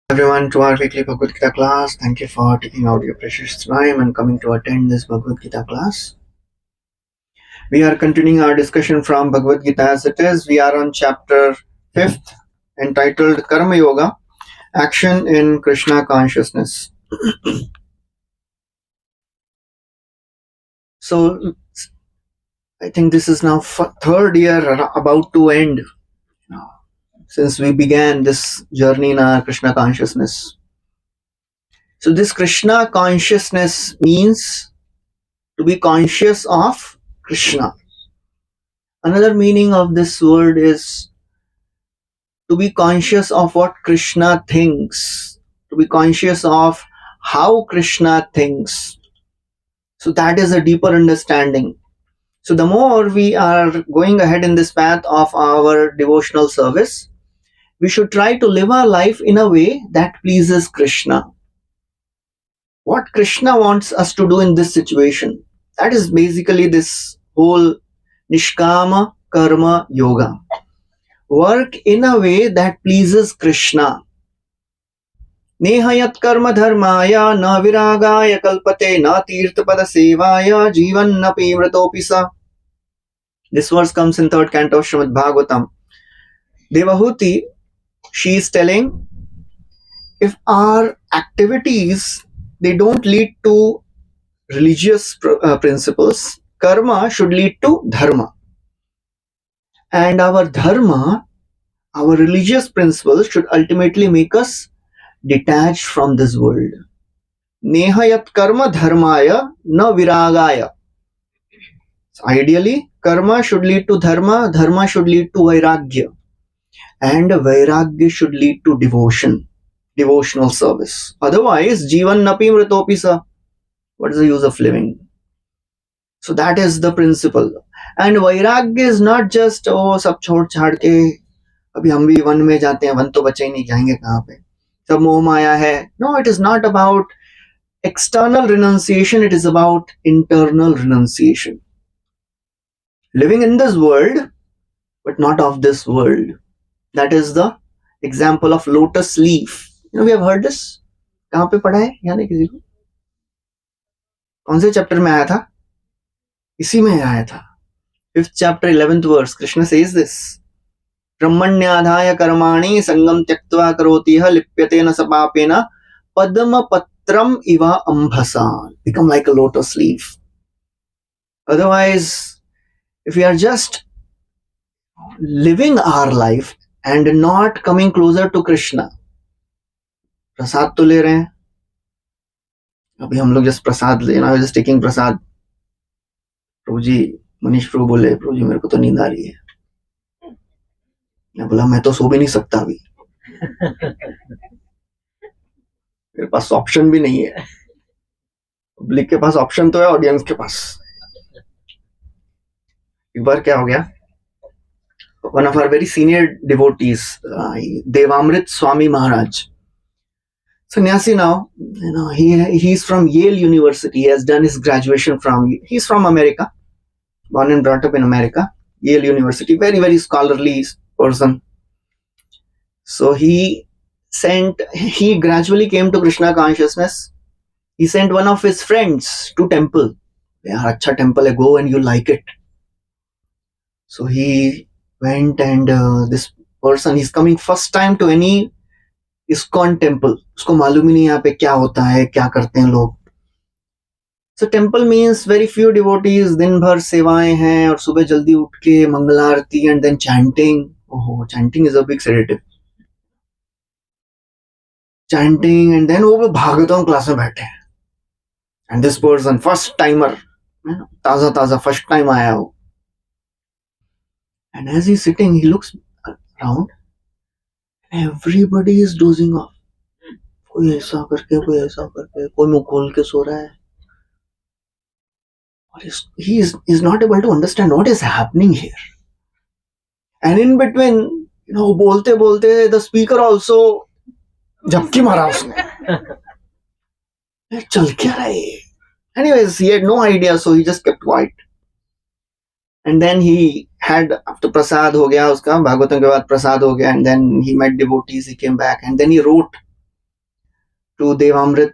Everyone to our weekly Bhagavad Gita class. Thank you for taking out your precious time and coming to attend this Bhagavad Gita class. We are continuing our discussion from Bhagavad Gita as it is. We are on chapter 5th entitled Karma Yoga, Action in Krishna Consciousness. So, I think this is now third year about to end since we began this journey in our Krishna consciousness. So this Krishna consciousness means to be conscious of Krishna. Another meaning of this word is to be conscious of what Krishna thinks, to be conscious of how Krishna thinks. So that is a deeper understanding. So the more we are going ahead in this path of our devotional service, we should try to live our life in a way that pleases Krishna. What Krishna wants us to do in this situation, that is basically this whole Nishkama Karma Yoga. Work in a way that pleases Krishna. Nehayat karma dharmaya na viragaya kalpate na tirthapada sevaya jivannapi mritopisa. This verse comes in 3rd canto of Srimad Bhagavatam. Devahuti, she is telling, if our activities, they don't lead to religious principles, karma should lead to dharma. And our dharma, our religious principles should ultimately make us detached from this world. Nehayat karma dharmaya na viragaya. So ideally, karma should lead to dharma, dharma should lead to vairagya, and vairagya should lead to devotion, devotional service. Otherwise, jivan napi mritopisa. What is the use of living? So that is the principle. And vairagya is not just, सब छोड़ छाड़ के अभी हम भी one में जाते हैं, वन तो बचे ही नहीं, जाएंगे कहाँ पे, सब मोह माया है. No, it is not about external renunciation, it is about internal renunciation. Living in this world, but not of this world. That is the example of lotus leaf. We have heard this. कहाँ पे पढ़ा है? याद है किसी को? कौन से चैप्टर में आया था? इसी में आया था. 5th chapter 11th verse. Krishna says this. ब्रह्मण्याधाय कर्माणि संगम त्यक्त्वा करोति यः लिप्यते न स पापेन padma patram iva ambhasa. Become like a lotus leaf. Otherwise, if we are just living our life and not coming closer to Krishna, प्रसाद तो ले रहे हैं, अभी हम लोग जस्ट प्रसाद ले, ना जस्ट टेकिंग प्रसाद. प्रभु जी, मनीष प्रभु बोले, प्रभु जी मेरे को तो नींद आ रही है. मैं बोला मैं तो सो भी नहीं सकता अभी, मेरे पास ऑप्शन भी नहीं है. पब्लिक के पास ऑप्शन तो है, ऑडियंस के पास. एक बार क्या हो गया, one of our very senior devotees, Devamrit Swami Maharaj, sannyasi now, he's from Yale University. He has done his graduation he's from America, born and brought up in America, Yale University, very, very scholarly person. So he gradually came to Krishna consciousness. He sent one of his friends to temple. Yaar, acha temple hai, go and you like it. So he went, and this person, he's coming first time to any ISKCON temple. उसको मालूम ही नहीं यहाँ पे क्या होता है, क्या करते हैं लोग. So temple means very few devotees, दिन भर सेवाएं हैं और सुबह जल्दी उठ के मंगलारती and then chanting. Oh, chanting is a big sedative. Chanting, and then वो भागवतम क्लास में बैठे हैं. And this person, first timer, ताजा first time आया हो. And as he's sitting, he looks around. Everybody is dozing off. कोई ऐसा करके, कोई ऐसा करके, कोई मुंह खोल के सो रहा है. He is not able to understand what is happening here. And in between, बोलते बोलते the speaker also झपकी मारा उसने. चल क्या रहा है? Anyways, he had no idea, so he just kept quiet. And then he had, after prasad ho gaya uska, Bhagavatam ke baad prasad ho gaya, and then he met devotees, he came back, and then he wrote to Devamrit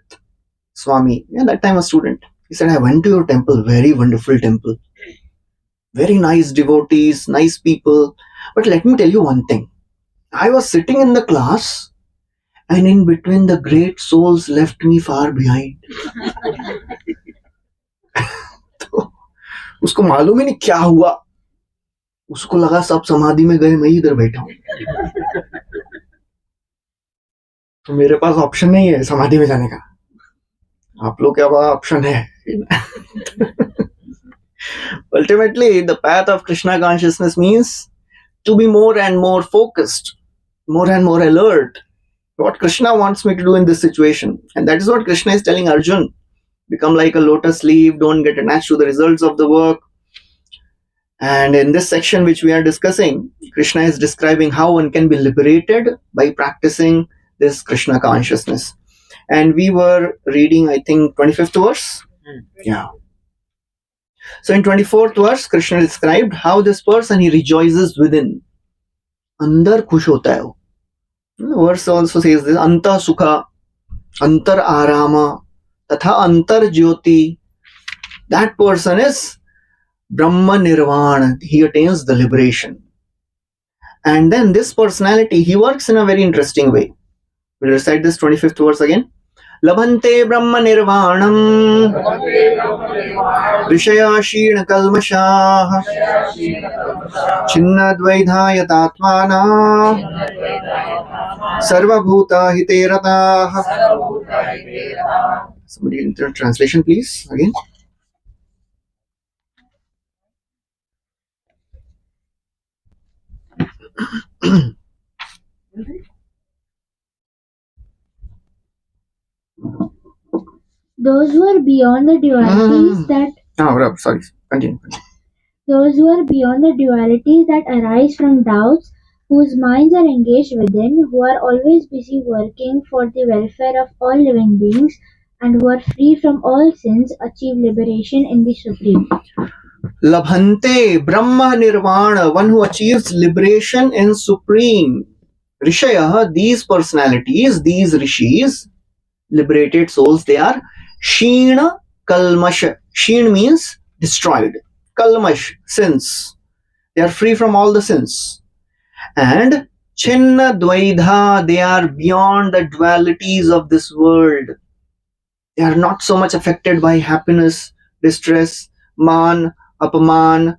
Swami. Yeah, that time a student. He said, I went to your temple, very wonderful temple. Very nice devotees, nice people. But let me tell you one thing. I was sitting in the class and in between the great souls left me far behind. तो उसको मालूम ही नहीं क्या हुआ. उसको लगा सब समाधि में गए, मैं ही इधर बैठा हूं. तो मेरे पास ऑप्शन नहीं है समाधि में जाने का. आप लोग क्या ऑप्शन है? Ultimately, the path of Krishna consciousness means to be more and more focused, more and more alert. What Krishna wants me to do in this situation. And that is what Krishna is telling Arjun. Become like a lotus leaf, don't get attached to the results of the work. And in this section which we are discussing, Krishna is describing how one can be liberated by practicing this Krishna consciousness. And we were reading, I think, 25th verse? Yeah. So in 24th verse, Krishna described how this person, he rejoices within. Andar khush hota hai wo. The verse also says this, Anta Sukha, Antar Arama, Tatha Antar Jyoti. That person is Brahma Nirvana. He attains the liberation. And then this personality, he works in a very interesting way. We'll recite this 25th verse again. Labhante Brahma Nirvanam Rishaya Shina Kalmasha Chinna Dvaidha Yatatmana Sarva Bhuta Hiterata. Somebody enter translation, please, again. Those who are beyond the dualities Sorry, continue. Those who are beyond the dualities that arise from doubts, whose minds are engaged within, who are always busy working for the welfare of all living beings, and who are free from all sins, achieve liberation in the Supreme. Labhante Brahma Nirvana, one who achieves liberation in Supreme. Rishaya, these personalities, these rishis, liberated souls, they are Sheena Kalmash. Sheen means destroyed. Kalmash, sins. They are free from all the sins. And Chinna Dvaidha, they are beyond the dualities of this world. They are not so much affected by happiness, distress, man, apaman.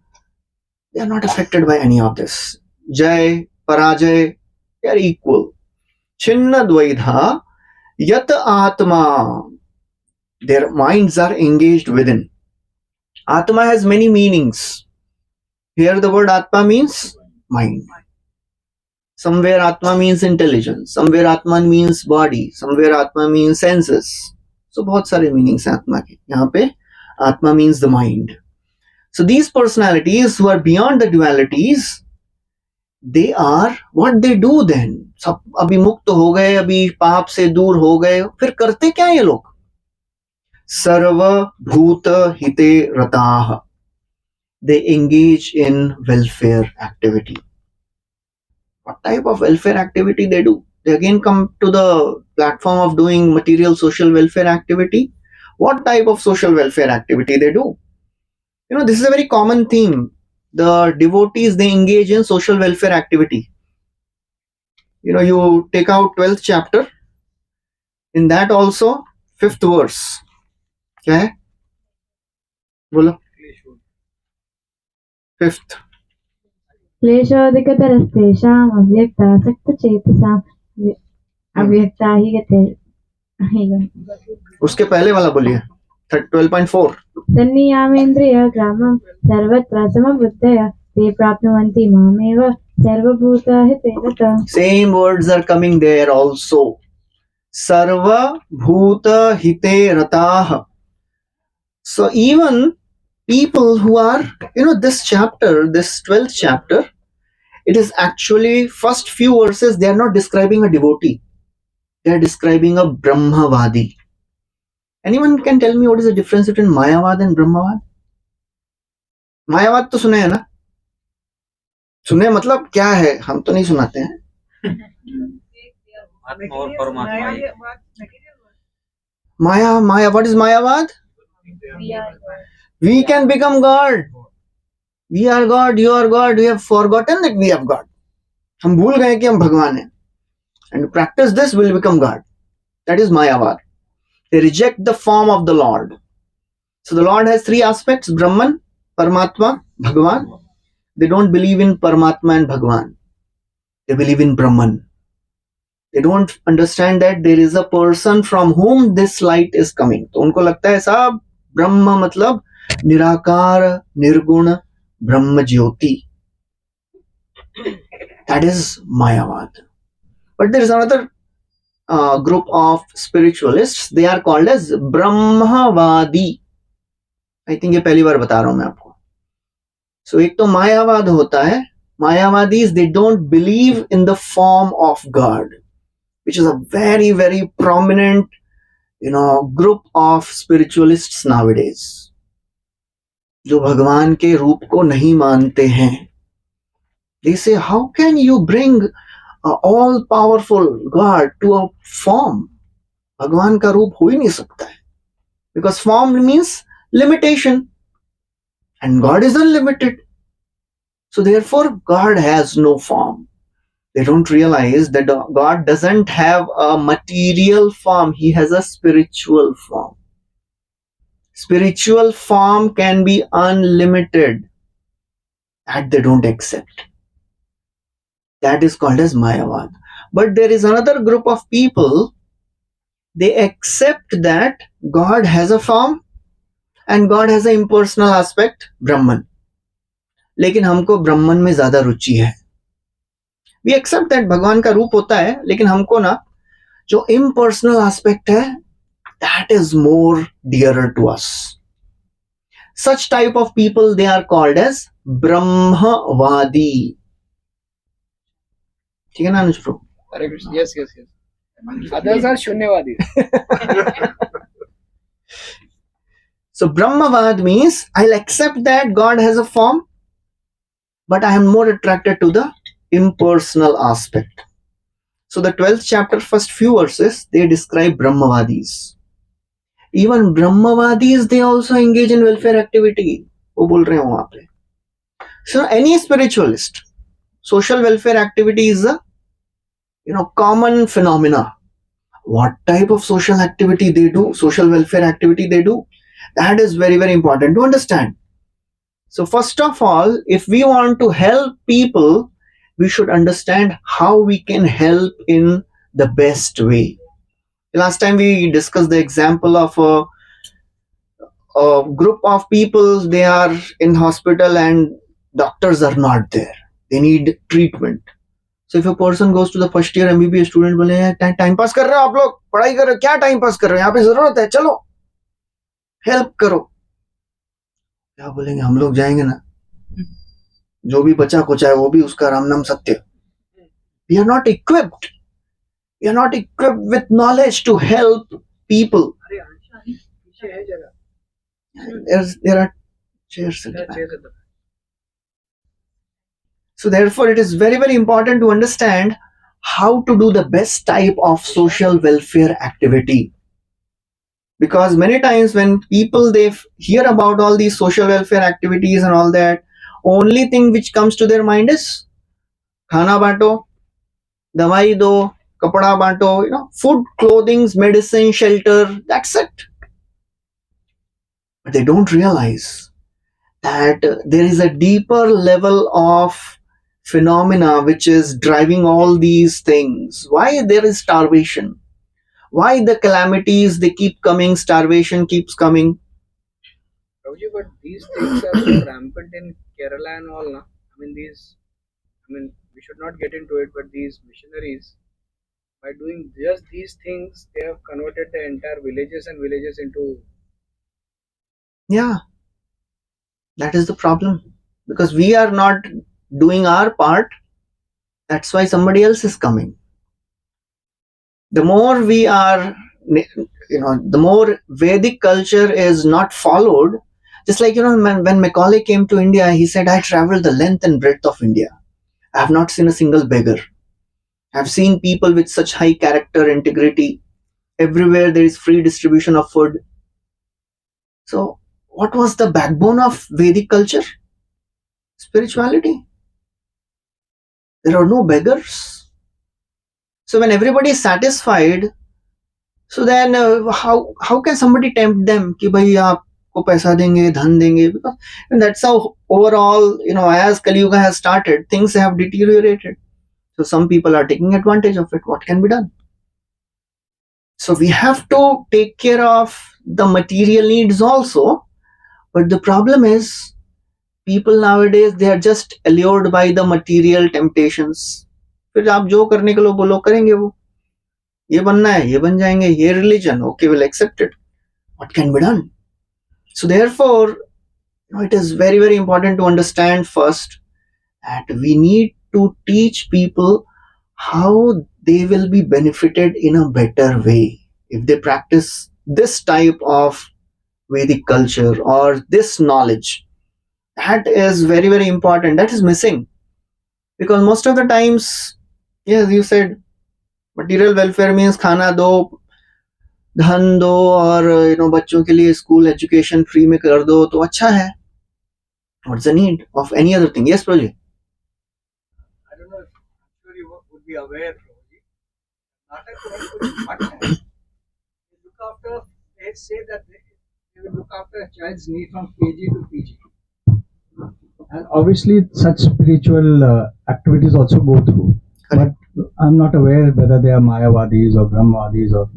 They are not affected by any of this. Jai, Parajay, they are equal. Chinna Dvaidha, Yat Atma. Their minds are engaged within. Atma has many meanings. Here the word Atma means mind. Somewhere Atma means intelligence. Somewhere Atma means body. Somewhere Atma means senses. So बहुत सारे meanings हैं Atma के. यहाँ पे Atma means the mind. So these personalities who are beyond the dualities, they are what they do then. सब अभी मुक्त हो गए, अभी पाप से दूर हो गए, फिर करते क्या ये लोग? सर्वभूत हिते रताः. They engage in welfare activity. What type of welfare activity they do? They again come to the platform of doing material social welfare activity. What type of social welfare activity they do? You know, this is a very common theme. The devotees, they engage in social welfare activity. You know, you take out 12th chapter. In that also, 5th verse. क्या है? बोलो. 5th. क्लेशोऽधिकतरस्तेषाम् अव्यक्तासक्तचेतसाम् अव्यक्ता हि गते. उसके पहले वाला बोलिए. 12.4. तन्नियामेन्द्रियग्रामं सर्वत्र समबुद्धया ते प्राप्नुवन्ति मामेव सर्वभूतहिते रताः. Same words are coming there also. Sarva Bhuta Hite Ratah. So even people who are, this chapter, this 12th chapter, it is actually first few verses, they are not describing a devotee. They are describing a Brahmavadi. Anyone can tell me what is the difference between Mayavad and Brahmavad? मायावाद तो सुने हैं ना? सुने मतलब क्या है? हम तो नहीं सुनाते हैं. Maya, what is Mayavad? We can become God. We are God, you are God. We have forgotten that we have God. हम भूल गए कि हम भगवान हैं. And to practice this will become God. That is Mayavad. They reject the form of the Lord. So the Lord has three aspects: Brahman, Paramatma, Bhagavan. They don't believe in Paramatma and Bhagavan. They believe in Brahman. They don't understand that there is a person from whom this light is coming. तो उनको लगता है साहब ब्रह्म मतलब निराकार निर्गुण ब्रह्म ज्योति. That is Mayavad. But there is another group of spiritualists. They are called as Brahmavadi. I think ये पहली बार बता रहा हूं मैं आपको. So एक तो मायावाद होता है. Mayavadis, they don't believe in the form of God, which is a very, very prominent, group of spiritualists nowadays. जो भगवान के रूप को नहीं मानते हैं. They say, how can you bring all-powerful God to a form? भगवान का रूप हो ही नहीं सकता है. Because form means limitation. And God is unlimited. So therefore, God has no form. They don't realize that God doesn't have a material form. He has a spiritual form. Spiritual form can be unlimited. That they don't accept. That is called as Mayavad. But there is another group of people, they accept that God has a form and God has an impersonal aspect, Brahman. लेकिन हमको ब्रह्मन में ज्यादा रुचि है. We accept that भगवान का रूप होता है, लेकिन हमको ना जो impersonal aspect है, that is more dearer to us. Such type of people, they are called as Brahmavadi. ठीक है ना अनुज pro? Hare Krishna. Yes. Others are Shunyavadi. So Brahmavad means I'll accept that God has a form, but I am more attracted to the impersonal aspect. So the 12th chapter, first few verses, they describe Brahmavadis. Even Brahmavadis, they also engage in welfare activity. वो बोल रहे हैं वहां पे. So any spiritualist, social welfare activity is a common phenomena. What type of social activity they do, social welfare activity they do, that is very, very important to understand. So first of all, if we want to help people, we should understand how we can help in the best way. Last time we discussed the example of a group of people, they are in hospital and doctors are not there. They need treatment. So if a person goes to the first year MBBS student, बोले time pass कर रहे हो आप लोग, पढ़ाई कर रहे हो, क्या टाइम पास कर रहे हो, यहाँ पे जरूरत है, चलो हेल्प करो. क्या बोलेंगे, हम लोग जाएंगे ना, जो भी बचा कुचा है वो भी उसका राम नाम सत्य. We are not equipped. We are not equipped with knowledge to help people. There are chairs at the back. So therefore, it is very, very important to understand how to do the best type of social welfare activity. Because many times when people, they hear about all these social welfare activities and all that, only thing which comes to their mind is खाना बांटो, दवाई दो, कपड़ा बांटो, food, clothing, medicine, shelter, that's it. But they don't realize that there is a deeper level of phenomena which is driving all these things. Why there is starvation? Why the calamities, they keep coming, starvation keeps coming? Prabhuji, but these things are so rampant in Kerala and all, na? We should not get into it, but these missionaries, by doing just these things, they have converted the entire villages and villages into... Yeah, that is the problem. Because we are not doing our part, that's why somebody else is coming. The more we are, the more Vedic culture is not followed. Just like, when Macaulay came to India, he said, I traveled the length and breadth of India. I have not seen a single beggar. I've seen people with such high character, integrity. everywhere there is free distribution of food. So what was the backbone of Vedic culture? Spirituality. There are no beggars. So when everybody is satisfied, so then how can somebody tempt them कि भाई आपको पैसा देंगे, धन देंगे? Because and that's how overall, as Kali Yuga has started, things have deteriorated. So some people are taking advantage of it. What can be done? So we have to take care of the material needs also. But the problem is, people nowadays, they are just allured by the material temptations. फिर आप जो करने के लिए बोलो करेंगे वो. ये बनना है, ये बन जाएंगे, ये religion, okay, we'll accept it. What can be done? So therefore, it is very, very important to understand first that we need to teach people how they will be benefited in a better way if they practice this type of Vedic culture or this knowledge. That is very, very important. That is missing. Because most of the times, yes, you said, material welfare means खाना दो, धन दो और बच्चों के लिए school education free में कर दो तो अच्छा है. What's the need of any other thing? Yes, Prabhu. I don't know if I'm sure you would be aware, Prabhuji. Natak they look after, they say that they will look after a child's need from KG to PG. And obviously, such spiritual activities also go through. Correct. But I'm not aware whether they are Mayavadis or Brahmavadis or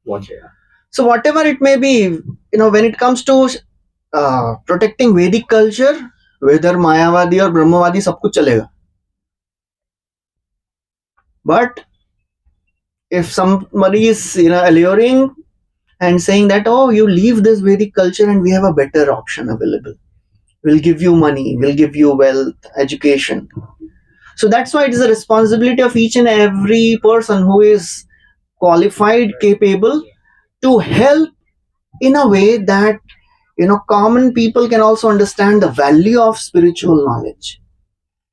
what they are. So whatever it may be, when it comes to protecting Vedic culture, whether Mayavadi or Brahmavadi, सब कुछ चलेगा. But if somebody is alluring and saying that, oh, you leave this Vedic culture and we have a better option available, we'll give you money, we'll give you wealth, education. So that's why it is a responsibility of each and every person who is qualified, capable, to help in a way that common people can also understand the value of spiritual knowledge.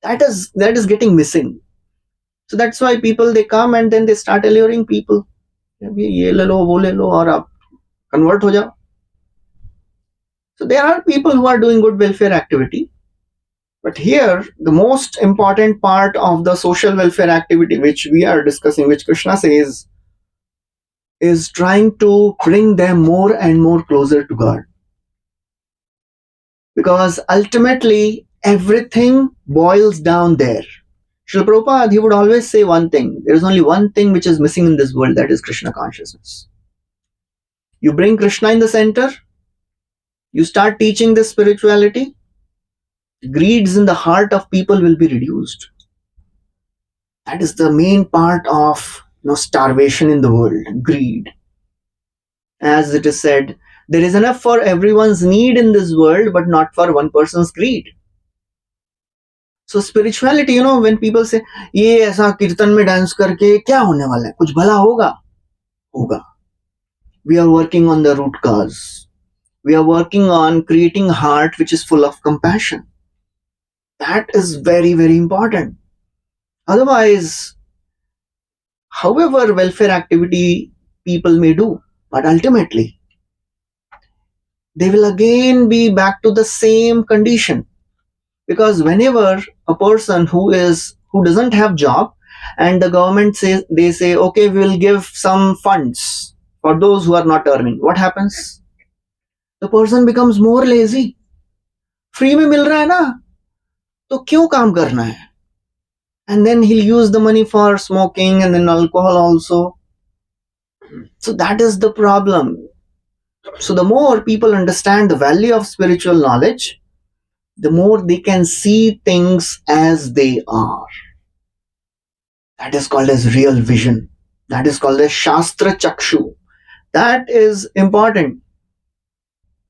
That is getting missing. So that's why people, they come and then they start alluring people. ये ले लो, वो ले लो और आप convert हो जाओ. So there are people who are doing good welfare activity. But here, the most important part of the social welfare activity which we are discussing, which Krishna says, is trying to bring them more and more closer to God. Because ultimately, everything boils down there. Srila Prabhupada, he would always say one thing. There is only one thing which is missing in this world, that is Krishna consciousness. You bring Krishna in the center, you start teaching this spirituality, greeds in the heart of people will be reduced. That is the main part of starvation in the world, greed. As it is said, there is enough for everyone's need in this world, but not for one person's greed. So spirituality, when people say, ये ऐसा कीर्तन में dance करके क्या होने वाला है, कुछ भला होगा, होगा. We are working on the root cause. We are working on creating a heart which is full of compassion. That is very, very important. Otherwise, however welfare activity people may do, but ultimately, they will again be back to the same condition. Because whenever a person who doesn't have job and the government says, they say, okay, we will give some funds for those who are not earning, what happens? The person becomes more lazy. Free में मिल रहा है ना, तो क्यों काम करना है? And then he'll use the money for smoking and then alcohol also. So that is the problem. So the more people understand the value of spiritual knowledge, the more they can see things as they are. That is called as real vision. That is called as Shastra Chakshu. That is important.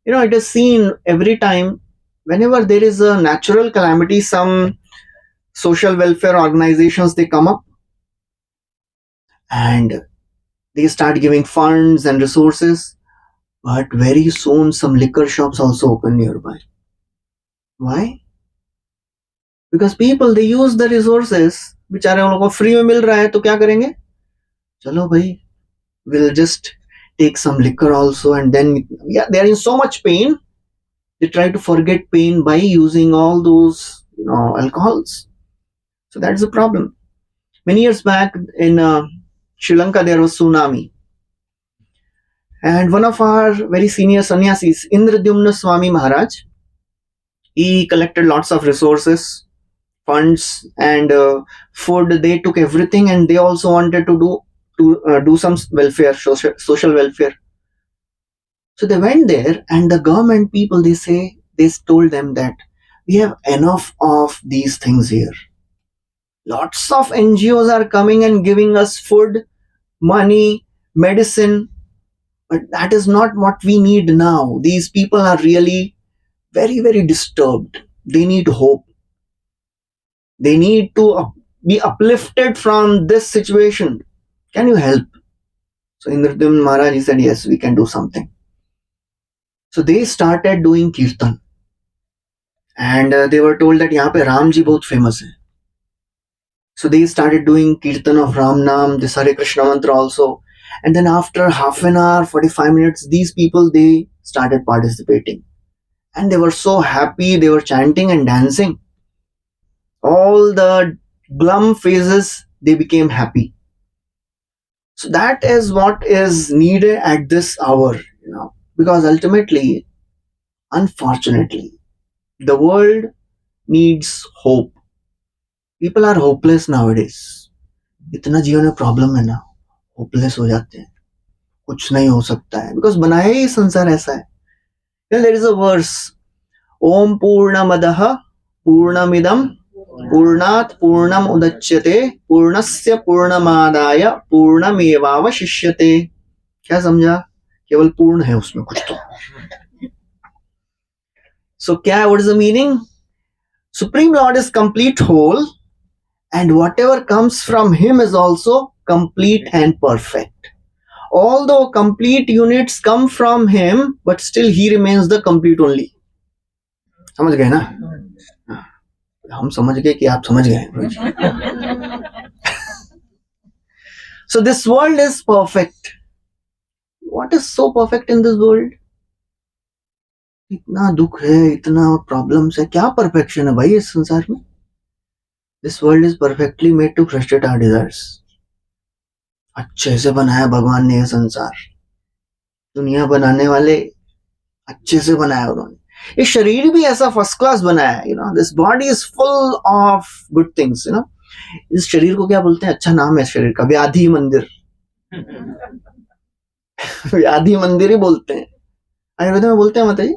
It is seen every time whenever there is a natural calamity, some social welfare organizations, they come up and they start giving funds and resources. But very soon some liquor shops also open nearby. Why? Because people, they use the resources, बेचारे उन लोगों को free में मिल रहा है तो क्या करेंगे, चलो भाई, we'll just take some liquor also, and then they are in so much pain. They try to forget pain by using all those alcohols. So that's the problem. Many years back in Sri Lanka, there was tsunami, and one of our very senior sannyasis, Indradyumna Swami Maharaj, he collected lots of resources, funds, and food. They took everything, and they also wanted to do some welfare, social welfare. So they went there, and the government people, they told them that we have enough of these things here. Lots of NGOs are coming and giving us food, money, medicine, but that is not what we need now. These people are really very, very disturbed. They need hope. They need to be uplifted from this situation. Can you help? So Indradyumna Maharaj, he said, yes, we can do something. So they started doing kirtan. And they were told that यहाँ पे राम जी बहुत famous है. So they started doing kirtan of Ram Nam, this Hare Krishna mantra also. And then after half an hour, 45 minutes, these people, they started participating. And they were so happy, they were chanting and dancing. All the glum phases, they became happy. So that is what is needed at this hour, because ultimately, unfortunately, the world needs hope. People are hopeless nowadays. इतना जीवन में problem है ना, hopeless हो जाते हैं, कुछ नहीं हो सकता है, बिकॉज बनाया ही संसार ऐसा है. देयर इज अ वर्स, ओम पूर्णमदः पूर्णमिदं पूर्णात् पूर्णम उदच्यते पूर्णस्य पूर्णमादाय पूर्णमेवावशिष्यते. क्या समझा? केवल पूर्ण है उसमें कुछ तो. सो क्या, what is the meaning? Supreme lord is complete whole, and whatever comes from him is also complete and perfect. Although complete units come from him, but still he remains the complete only. समझ गए ना? हम समझ गए कि आप समझ गए. So this world is perfect. What is so perfect in this world? इतना दुख है, इतना प्रॉब्लम्स है, क्या परफेक्शन है भाई इस संसार में? This world is perfectly made to frustrate our desires. अच्छे से बनाया भगवान ने ये संसार. दुनिया बनाने वाले अच्छे से बनाया उन्होंने. ये शरीर भी ऐसा फर्स्ट क्लास बनाया है. This body is full of good things. इस शरीर को क्या बोलते हैं? अच्छा नाम है शरीर का, व्याधि मंदिर. व्याधि मंदिर ही बोलते हैं. आयुर्वेद में बोलते हैं माता जी,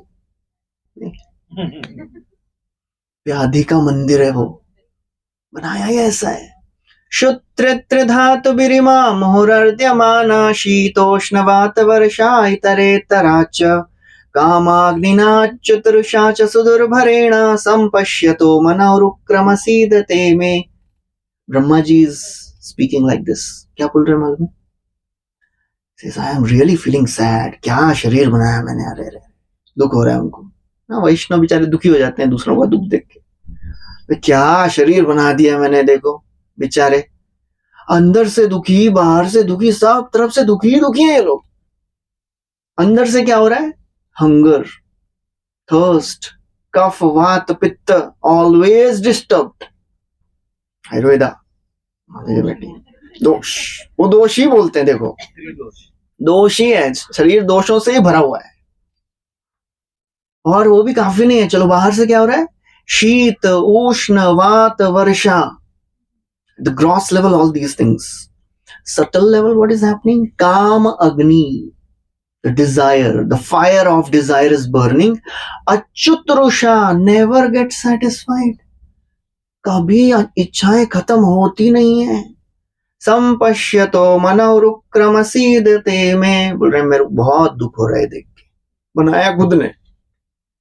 व्याधि का मंदिर है वो. बनाया ही ऐसा है. शुत्रित्र धातु बिरिमा मुहुरर्द्यमाना शीतोष्ण वात वर्षा इतरेतराच कामाग्निना चतुर्षा च सुदुर्भरेण संपश्यतो मनोरुक्रमसीदते मे. Brahma ji is speaking like this. क्या बोल रहे मालूम? Says, I am really feeling sad. क्या शरीर बनाया मैंने, अरे दुख हो रहा है उनको. वैष्णव बेचारे दुखी हो जाते हैं दूसरों का दुख देख के. क्या शरीर बना दिया मैंने, देखो बेचारे अंदर से दुखी, बाहर से दुखी, सब तरफ से दुखी दुखी है ये लोग. अंदर से क्या हो रहा है? हंगर, थर्स्ट, कफ, वात, पित्त, ऑलवेज डिस्टर्ब्ड. आयुर्वेदा बेटी दोष, वो दोष ही बोलते हैं. देखो दोष ही है, शरीर दोषों से ही भरा हुआ है. और वो भी काफी नहीं है. चलो बाहर से क्या हो रहा है? शीत, उष्ण, वात, वर्षा. The gross level, all these things. Subtle level, what is happening? Kam Agni, the desire, the fire of desire is burning. Achutrusha, never gets satisfied. कभी इच्छाएं खत्म होती नहीं है. संपश्यतो मनोरुक्रमसीदते में. बोल रहे मेरे बहुत दुख हो रहा है देख के. बनाया खुद ने,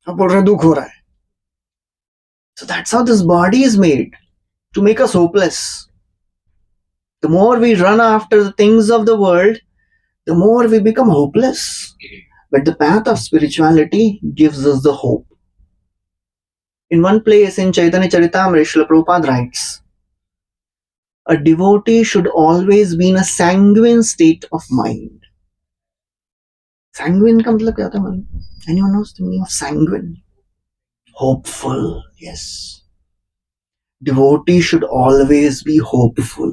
अब बोल रहे दुख हो रहा है. So that's how this body is made, to make us hopeless. The more we run after the things of the world, the more we become hopeless. But the path of spirituality gives us the hope. In one place in Chaitanya Charitamrita, Srila Prabhupada writes, a devotee should always be in a sanguine state of mind. Sanguine का मतलब क्या होता है मालूम? Anyone knows the meaning of sanguine? Hopeful, yes. Devotee should always be hopeful.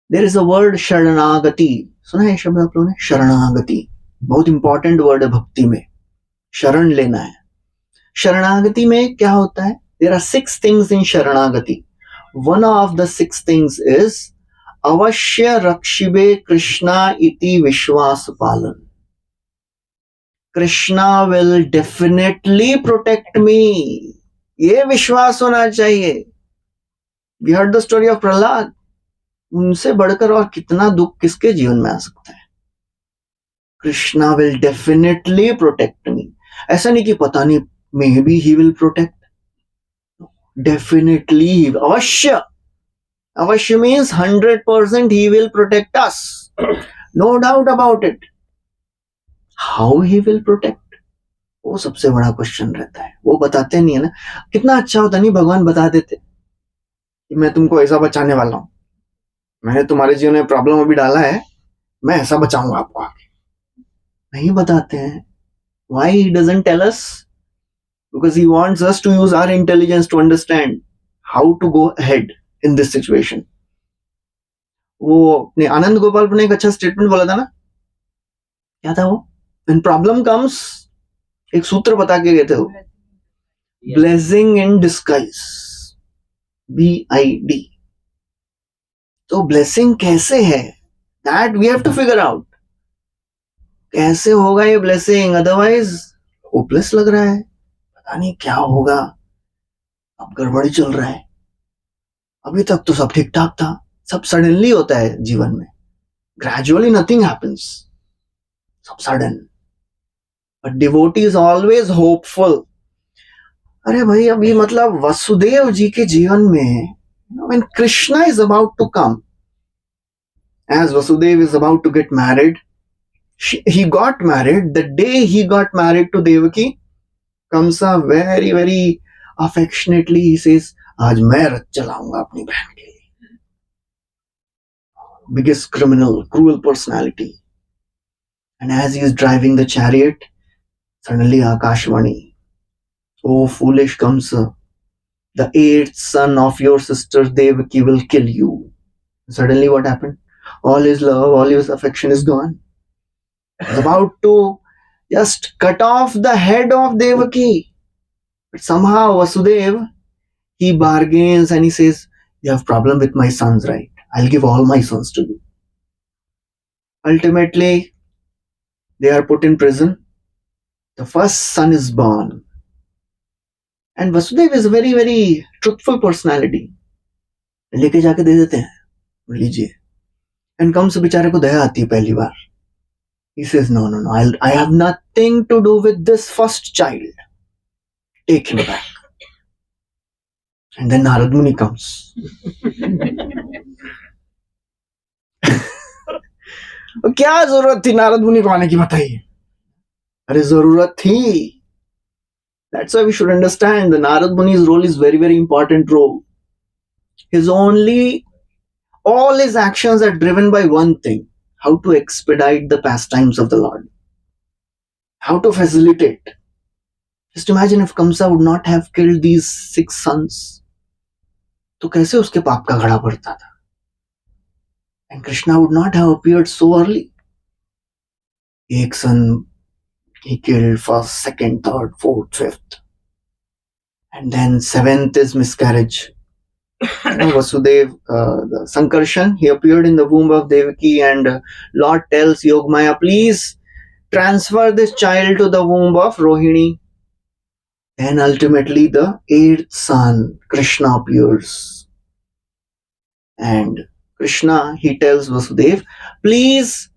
There is a word शरणागति. सुना है शब्द आप लोगों ने? शरणागति बहुत इंपॉर्टेंट वर्ड है भक्ति में. शरण लेना है. शरणागति में क्या होता है? There are 6 things in शरणागति. One of the 6 things is अवश्य रक्षिबे कृष्णा इति विश्वास पालन. Krishna will definitely protect me. ये विश्वास होना चाहिए. We heard the story of Prahlad. उनसे बढ़कर और कितना दुख किसके जीवन में आ सकता है? Krishna will definitely protect me. ऐसा नहीं कि पता नहीं maybe he will protect. Definitely, अवश्य. अवश्य means 100% he will protect us. No doubt about it. How he will protect? वो सबसे बड़ा क्वेश्चन रहता है. वो बताते नहीं है ना. कितना अच्छा होता नहीं भगवान बता देते कि मैं तुमको ऐसा बचाने वाला हूं. मैंने तुम्हारे जीवन में प्रॉब्लम अभी डाला है, मैं ऐसा बचाऊंगा आपको आगे. नहीं बताते हैं. Why he doesn't tell us? Because he wants us to use our intelligence to understand how to go ahead in this situation. वो ने आनंद गोपाल ने एक अच्छा स्टेटमेंट बोला था ना. क्या था वो? When problem comes, एक सूत्र बता के गए थे वो. Blessing in disguise. BID. तो ब्लेसिंग कैसे है? That we have to figure out. कैसे होगा ये ब्लेसिंग? अदरवाइज होपलेस लग रहा है. पता नहीं क्या होगा. अब गड़बड़ी चल रहा है. अभी तक तो सब ठीक ठाक था. सब सडनली होता है जीवन में. Gradually nothing happens. सब sudden. But devotee is always hopeful. अरे भाई अभी मतलब वसुदेव जी के जीवन में when Krishna is about to come, as Vasudev is about to get married, he got married. The day he got married to Devaki, Kamsa very very affectionately he says, आज मैं रथ चलाऊंगा अपनी बहन के लिए. Biggest criminal, cruel personality. And as he is driving the chariot, suddenly Akashvani, oh foolish Kamsa, the 8th son of your sister Devaki will kill you. Suddenly what happened? All his love, all his affection is gone. He's about to just cut off the head of Devaki. But somehow Vasudev, he bargains and he says, you have problem with my sons, right? I'll give all my sons to you. Ultimately, they are put in prison. The first son is born. And Vasudev is a very, very truthful personality. लेके जाके दे देते हैं. लीजिए. And comes बेचारे को दया आती है पहली बार. He says, no, I have nothing to do with this first child. Take him back. And then Narad Muni comes. क्या जरूरत थी नारद मुनि को आने की बताइए? अरे जरूरत थी. That's why we should understand the Narad Muni's role is very, very important role. All his actions are driven by one thing: how to expedite the pastimes of the Lord. How to facilitate. Just imagine if Kamsa would not have killed these 6 sons. तो कैसे उसके पाप का घड़ा भरता था? And Krishna would not have appeared so early. एक son he killed first, second, third, fourth, fifth. And then 7th is miscarriage. Vasudev, the Sankarshan, he appeared in the womb of Devaki and Lord tells Yogmaya, please transfer this child to the womb of Rohini. And ultimately the 8th son, Krishna, appears. And Krishna, he tells Vasudev, please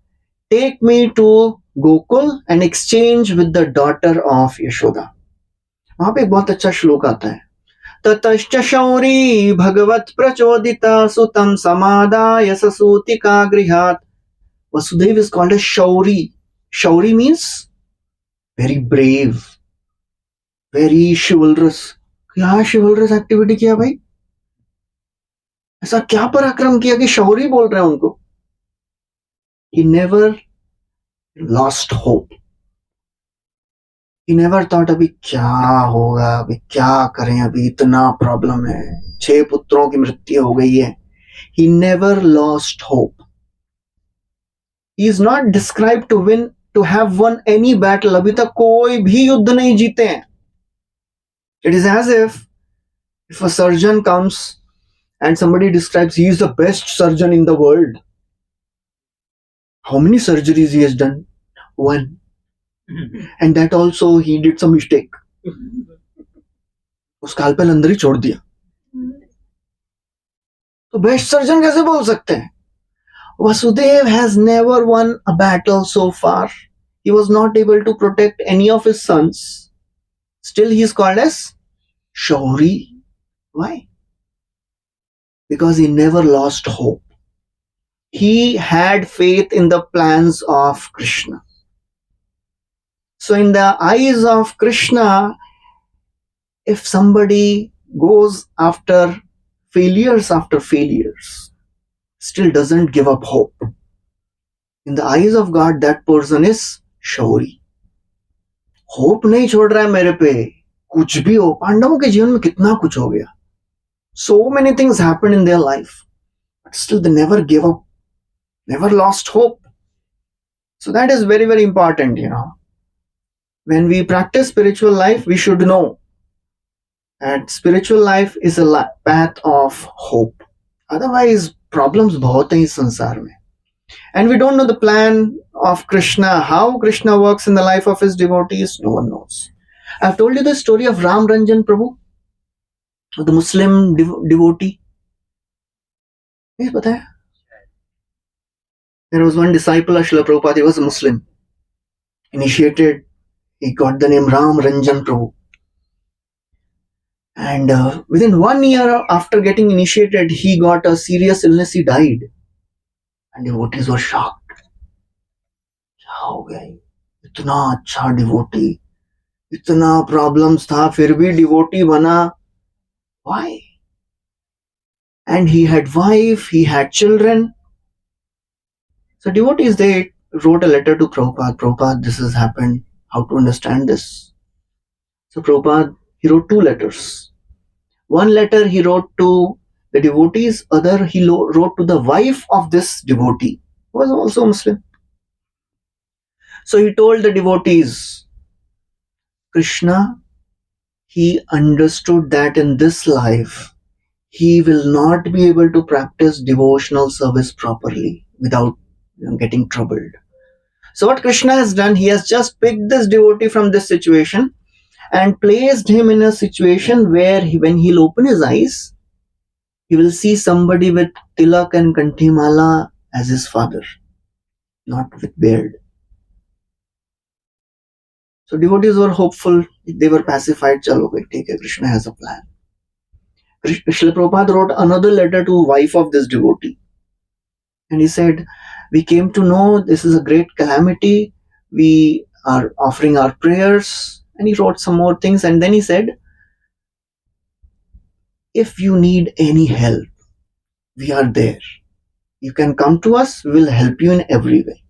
take me to Gokul and exchange with the daughter of Yashoda. वहां पे एक बहुत अच्छा श्लोक आता है. ततश्च शौरी भगवत प्रचोदिता सुतम समादाय ससूतिका गृहात्. Vasudev is called as Shauri. Shauri means very brave, very chivalrous. क्या chivalrous activity किया भाई? ऐसा क्या पराक्रम किया कि शौरी बोल रहे हैं उनको? He never lost hope. He never thought अभी क्या होगा, अभी क्या करें, अभी इतना प्रॉब्लम है, 6 पुत्रों की मृत्यु हो गई है. He never lost hope. He is not described to have won any battle. अभी तक कोई भी युद्ध नहीं जीते हैं. It is as if a surgeon comes and somebody describes he is the best surgeon in the world. How many surgeries he has done? One. And that also he did some mistake. वो scalpel अंदर ही छोड़ दिया. तो best surgeon कैसे बोल सकते हैं? Vasudev has never won a battle so far. He was not able to protect any of his sons. Still he is called as Shauri. Why? Because he never lost hope. He had faith in the plans of Krishna. So in the eyes of Krishna, if somebody goes after failures, still doesn't give up hope, in the eyes of God, that person is Shauri. Hope नहीं छोड़ रहा है मेरे पे, कुछ भी हो. पांडवों के जीवन में कितना कुछ हो गया. So many things happened in their life, but still they never gave up, never lost hope. So that is very, very important, When we practice spiritual life, we should know that spiritual life is a path of hope. Otherwise, problems बहुत हैं इस संसार में. And we don't know the plan of Krishna, how Krishna works in the life of his devotees. No one knows. I've told you the story of Ram Ranjan Prabhu, the Muslim devotee. नहीं पता है? There was one disciple of Srila Prabhupada. He was a Muslim. Initiated. He got the name Ram Ranjan Prabhu. And within 1 year after getting initiated, he got a serious illness. He died. And devotees were shocked. क्या हो गया? इतना अच्छा devotee, इतना problems था, फिर भी devotee बना. Why? And he had wife, he had children. So devotees, they wrote a letter to Prabhupada. Prabhupada, this has happened. How to understand this? So Prabhupada, he wrote 2 letters. One letter he wrote to the devotees, other he wrote to the wife of this devotee, who was also Muslim. So he told the devotees, Krishna, he understood that in this life, he will not be able to practice devotional service properly without getting troubled. So what Krishna has done, he has just picked this devotee from this situation and placed him in a situation where when he'll open his eyes, he will see somebody with tilak and kanthimala as his father, not with beard. So devotees were hopeful, they were pacified. Chalo bhai, theek hai, Krishna has a plan. Srila Prabhupada wrote another letter to wife of this devotee. And he said, we came to know this is a great calamity. We are offering our prayers. And he wrote some more things. And then he said, if you need any help, we are there. You can come to us. We will help you in every way.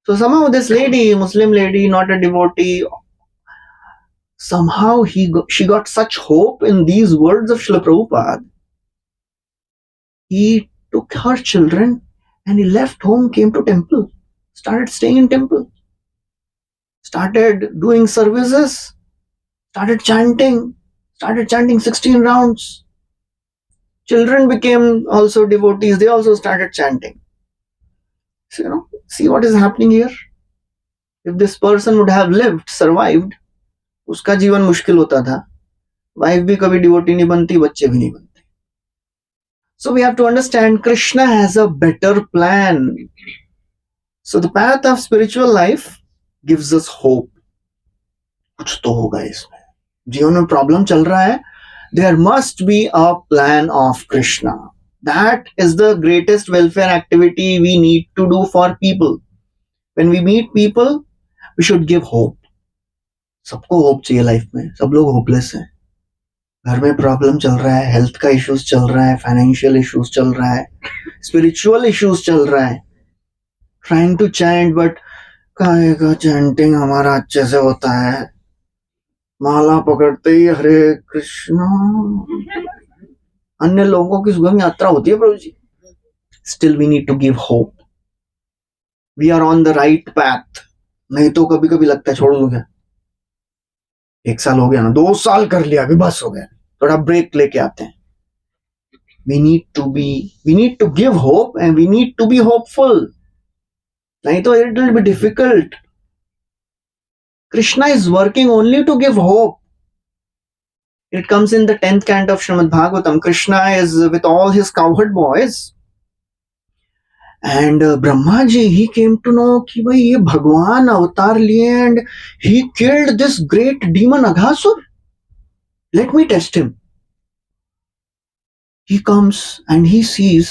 So somehow this lady, Muslim lady, not a devotee, somehow she got such hope in these words of Srila Prabhupada. He took her children and he left home, came to temple, started staying in temple, started doing services, started chanting 16 rounds. Children became also devotees, they also started chanting. So, see what is happening here? If this person would have lived, survived, उसका जीवन मुश्किल होता था. Wife भी कभी devotee नहीं बनती, बच्चे भी नहीं बनते. So we have to understand Krishna has a better plan. So the path of spiritual life gives us hope. कुछ तो होगा इसमें. जीवन में प्रॉब्लम चल रहा है. There must be a plan of Krishna. That is the greatest welfare activity we need to do for people. When we meet people, we should give hope. सबको होप चाहिए लाइफ में. सब लोग होपलेस हैं. घर में प्रॉब्लम चल रहा है, हेल्थ का इश्यूज चल रहा है, फाइनेंशियल इश्यूज चल रहा है, स्पिरिचुअल इश्यूज चल रहा है. Trying to chant, but काय का चैंटिंग हमारा अच्छे से होता है, माला पकड़ते ही हरे कृष्णा। अन्य लोगों की सुगम यात्रा होती है प्रभु जी। Still we need to give hope, we are on the right path. नहीं तो कभी कभी लगता है छोड़ दूं क्या, 1 साल हो गया ना, 2 साल कर लिया, अभी बस हो गया, थोड़ा ब्रेक लेके आते हैं। we need to give hope and we need to be hopeful, nahi to it will be difficult. Krishna is working only to give hope. It comes in the 10th canto of Srimad Bhagavatam. Krishna is with all his cowherd boys, and Brahma ji, he came to know कि भाई ये भगवान अवतार लिए and he killed this great demon Aghasur. Let me test him. He comes and he sees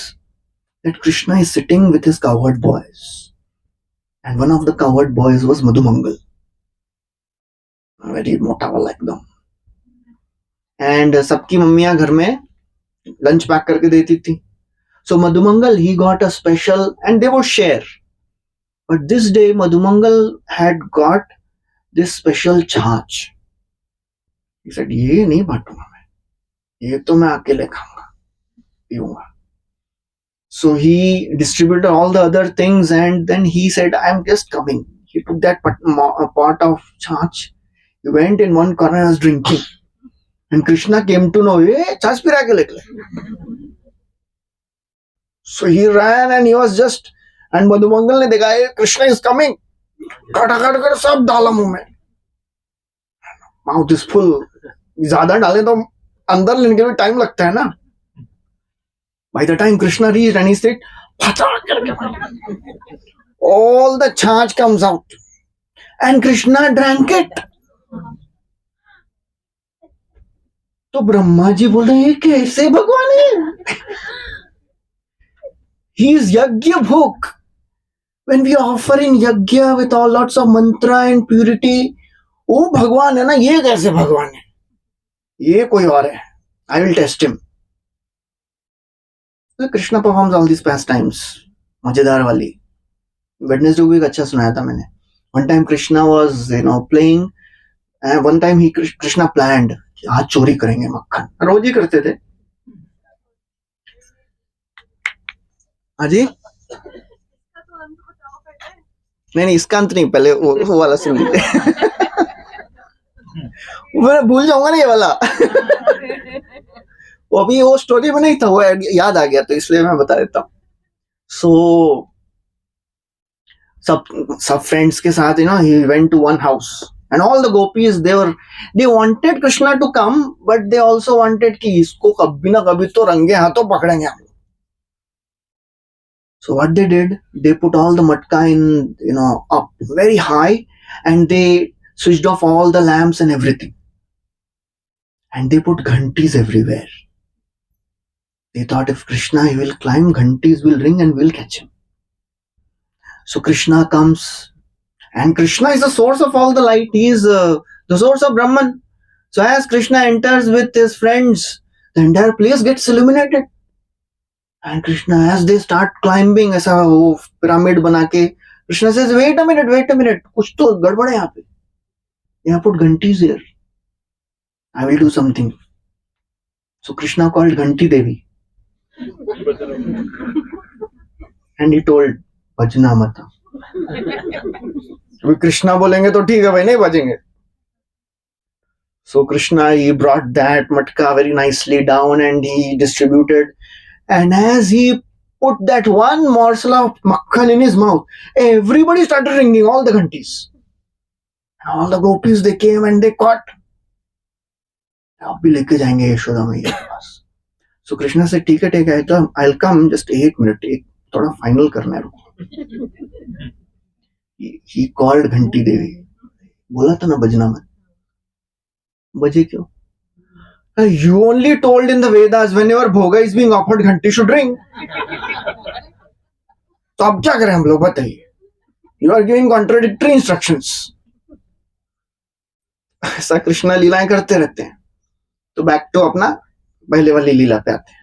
that Krishna is sitting with his cowherd boys, and one of the cowherd boys was Madhumangal, very मोटा वाला एकदम। And सबकी मम्मियां घर में lunch pack करके देती थी। सो Madhumangal, he got a special and they would share, but this day Madhumangal had got this special छाछ। he said ये नहीं बांटूंगा मैं, ये तो मैं अकेले खाऊंगा पीऊंगा। so he distributed all the other things and then he said I am just coming. He took that pot of छाछ, he went in one corner and was drinking, and Krishna came to know ये छाछ P रहा है अकेले। So he ran and he was just, and Madhumangal ने देखा ये Krishna is coming, खटाखट कर सब डाला मुंह में, माउथ इज फुल। ज्यादा डाले तो अंदर लेने के लिए टाइम लगता है ना। By the time Krishna reached and he said, फटाक करके all the छाछ comes out and Krishna drank it. तो ब्रह्मा जी बोल रहे हैं ये कैसे भगवान है? He is yajna bhok. When we offer in yajna with all lots of mantra and purity, वो भगवान है ना, ये कैसे भगवान है? ये कोई और है। I will test him. So Krishna performs all these pastimes. मजेदार वाली वेडनेसडे को एक अच्छा सुनाया था मैंने। One time Krishna was playing, and one time Krishna planned आज चोरी करेंगे मक्खन, रोज ही करते थे। हाजी नहीं इसका अंत नहीं, पहले वो वाला सुन लीजिए। मैं भूल जाऊंगा ना ये वाला। वो अभी वो स्टोरी में नहीं था, वो याद आ गया तो इसलिए मैं बता देता हूँ। सो सब फ्रेंड्स के साथ he went to one house and all the gopis they wanted Krishna to come, but they also wanted कि इसको कभी ना कभी तो रंगे हाथों पकड़ेंगे हम। So what they did, they put all the matka in up very high and they switched off all the lamps and everything, and they put ghantis everywhere. They thought if Krishna he will climb, ghantis will ring and we'll catch him. So Krishna comes, and Krishna is the source of all the light. He is the source of Brahman. So as Krishna enters with his friends, the entire place gets illuminated. And Krishna, as they start climbing, ऐसा वो pyramid बना के, Krishna says, wait a minute, कुछ तो गड़बड़ है यहाँ पे. You have put ghantis here. I will do something. So Krishna called Ghanti Devi. And he told, बजना मत। अभी कृष्णा बोलेंगे तो ठीक है भाई, नहीं बजेंगे। So Krishna, he brought that matka very nicely down and he distributed. And as he put that one morsel of makhan in his mouth, everybody started ringing, all the ghantis. And all the gopis, they came and they caught. अब भी लेके जाएंगे यशोदा मैया के पास। So Krishna said, ठीक है, तो I'll come, just 1 minute, एक थोड़ा फाइनल करना है, रुको। He called Ghanti Devi. बोला था ना बजना मत, बजे क्यों? You only told in the Vedas whenever bhoga is being offered, Ghanti should ring. तो अब क्या करें हम लोग, बताइए? You are giving contradictory instructions. ऐसा कृष्णा लीलाएं करते रहते हैं। तो बैक टू अपना पहले वाली लीला पे आते हैं।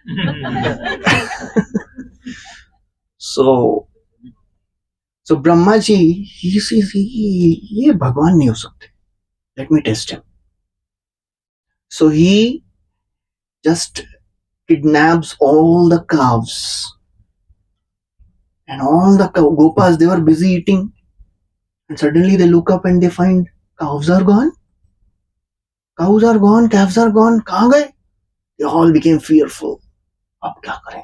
So Brahma ji, he says, ये भगवान नहीं हो सकते. Let me test him. So he just kidnaps all the calves. And all the gopas, they were busy eating. And suddenly they look up and they find cows are gone. Cows are gone, calves are gone. कहाँ गए? They all became fearful. अब क्या करें?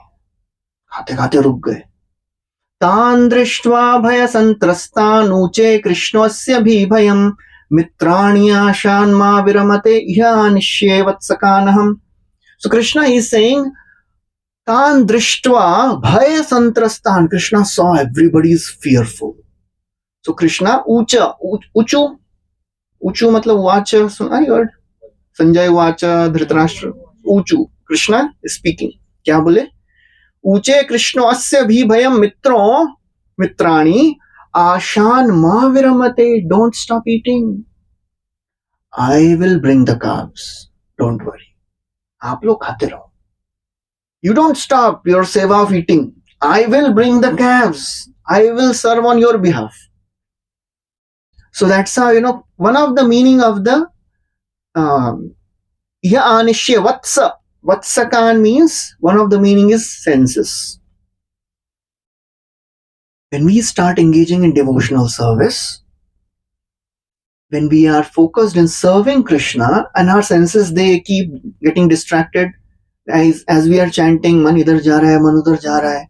खाते खाते रुक गए. तान् दृष्ट्वा भय संत्रस्तान् ऊचे कृष्णस्य भीभयम् मित्राणि आशान् मा विरमते इहानिष्ये वत्सकानहम्. So Krishna is saying, तान् दृष्ट्वा भय संत्रस्तान्. Krishna saw everybody is fearful. So Krishna ऊचा ऊचू ऊचू मतलब वाच. I heard संजय वाच धृतराष्ट्र. ऊचू कृष्णा स्पीकिंग. क्या बोले? ऊचे कृष्णो अस्य भी भयम मित्रों मित्राणि आशान मा विरमते. Don't stop eating. I will bring the calves. Don't worry. आप लोग खाते रहो. You don't stop your seva of eating. I will bring the calves. I will serve on your behalf. So that's how, one of the meaning of the Anishya Vatsa. Vatsakan means one of the meaning is senses. When we start engaging in devotional service, when we are focused in serving Krishna and our senses, they keep getting distracted as we are chanting, man idhar ja raha hai, man udhar ja raha hai.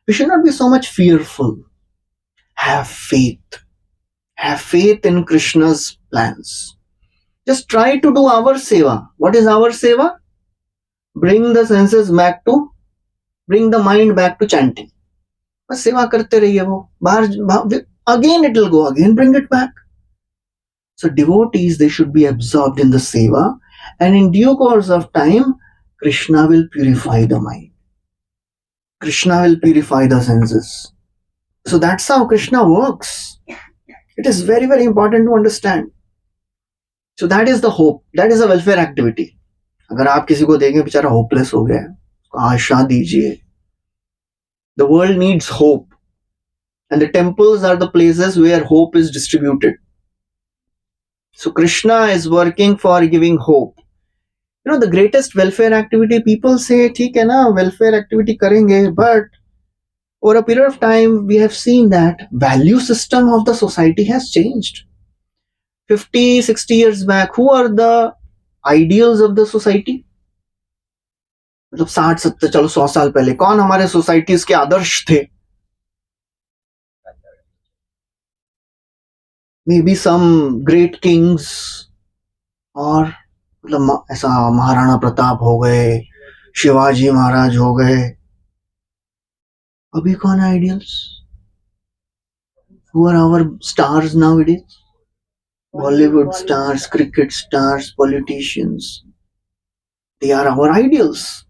We should not be so much fearful. Have faith. Have faith in Krishna's plans. Just try to do our seva. What is our seva? Bring the senses back to, bring the mind back to chanting. बस सेवा करते रहिए. वो बाहर again it will go, again bring it back. So devotees, they should be absorbed in the seva, and in due course of time, Krishna will purify the mind. Krishna will purify the senses. So that's how Krishna works. It is very, very important to understand. So that is the hope. That is a welfare activity. अगर आप किसी को देखें बेचारा hopeless हो गया है, आशा दीजिए. The world needs hope. And the temples are the places where hope is distributed. So Krishna is working for giving hope. The greatest welfare activity, people say, ठीक है ना, welfare activity करेंगे, but over a period of time, we have seen that value system of the society has changed. 50, 60 years back, who are the ideals of the society? मतलब 60, 70, चलो 100 साल पहले कौन हमारे सोसाइटीज के आदर्श थे? Maybe some great kings, और मतलब ऐसा महाराणा प्रताप हो गए, शिवाजी महाराज हो गए. अभी कौन है ideals? Who are our stars nowadays? Bollywood stars, cricket stars, politicians. They are our ideals.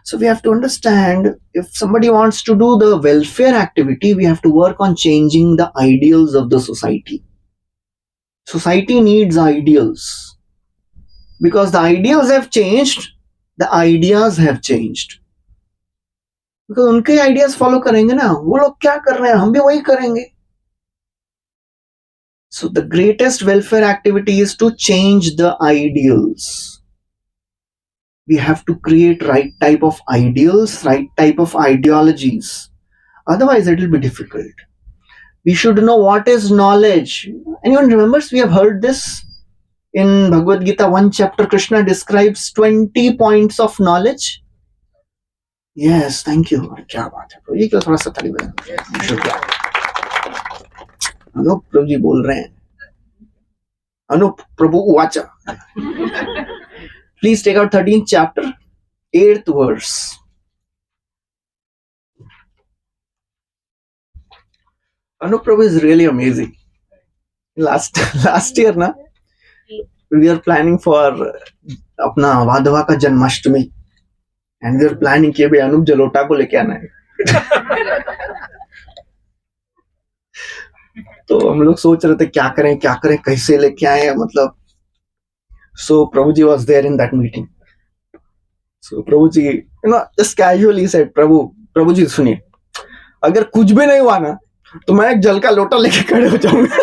So we have to understand, if somebody wants to do the welfare activity, we have to work on changing the ideals of the society. Society needs ideals. Because the ideals have changed, the ideas have changed. Because उनके ideas follow करेंगे ना, वो लोग क्या कर रहे हैं, हम भी वही करेंगे. So the greatest welfare activity is to change the ideals. We have to create right type of ideals, right type of ideologies. Otherwise, it will be difficult. We should know what is knowledge. Anyone remembers? We have heard this in Bhagavad Gita, 1 chapter. Krishna describes 20 points of knowledge. Yes, thank you. क्या बात है? ये क्या थोड़ा सा ताली बजाना. अनूप प्रभु जी बोल रहे हैं. अनूप प्रभु उवाचा. Please take out 13th chapter, 8th verse. Anup Prabhu is really amazing. Last year, na, we are planning for अपना वाधवा का Janmashtami, and we are planning कि भाई अनूप जलोटा को लेके आना है. तो हम लोग सोच रहे थे क्या करें कैसे लेके आए, मतलब. So Prabhuji was there in that meeting. So Prabhuji, just casually said, Prabhuji सुनिए, अगर कुछ भी नहीं हुआ ना, तो मैं एक जल का लोटा लेके खड़े हो जाऊंगा।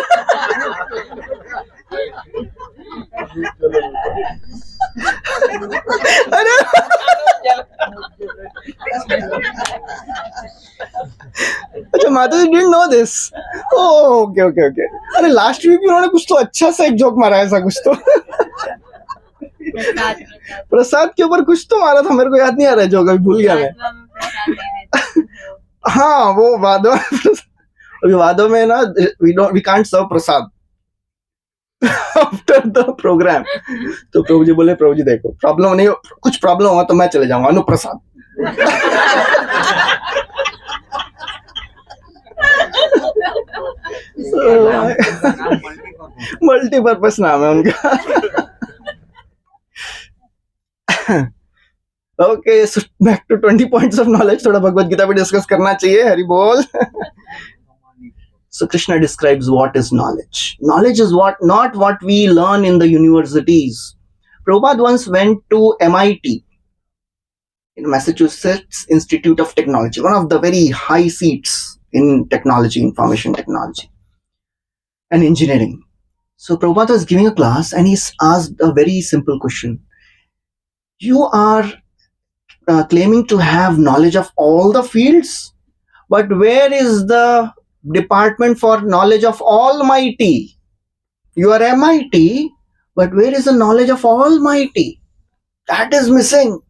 अरे अच्छा, माता जी didn't know this. Okay okay okay. अरे लास्ट वीक भी उन्होंने कुछ तो अच्छा सा एक जोक मारा है, ऐसा कुछ तो प्रसाद के ऊपर कुछ तो मारा था, मेरे को याद नहीं आ रहा है जोक, अभी भूल गया मैं। हाँ वो वादों अभी वादों में ना, we can't serve prasad after the program. तो प्रभु जी बोले, प्रभु जी देखो प्रॉब्लम नहीं, कुछ प्रॉब्लम हुआ तो मैं चले जाऊंगा, अनुप्रसाद। मल्टीपर्पज नाम है उनका। Okay, so back to 20 points of knowledge. थोड़ा भगवत गीता पे डिस्कस करना चाहिए, हरि बोल। So Krishna describes what is knowledge. Knowledge is not what we learn in the universities. Prabhupada once went to MIT, in Massachusetts Institute of Technology, one of the very high seats in technology, information technology and engineering. So Prabhupada was giving a class and he asked a very simple question. You are claiming to have knowledge of all the fields, but where is the department for knowledge of Almighty? You are MIT, but where is the knowledge of Almighty? That is missing.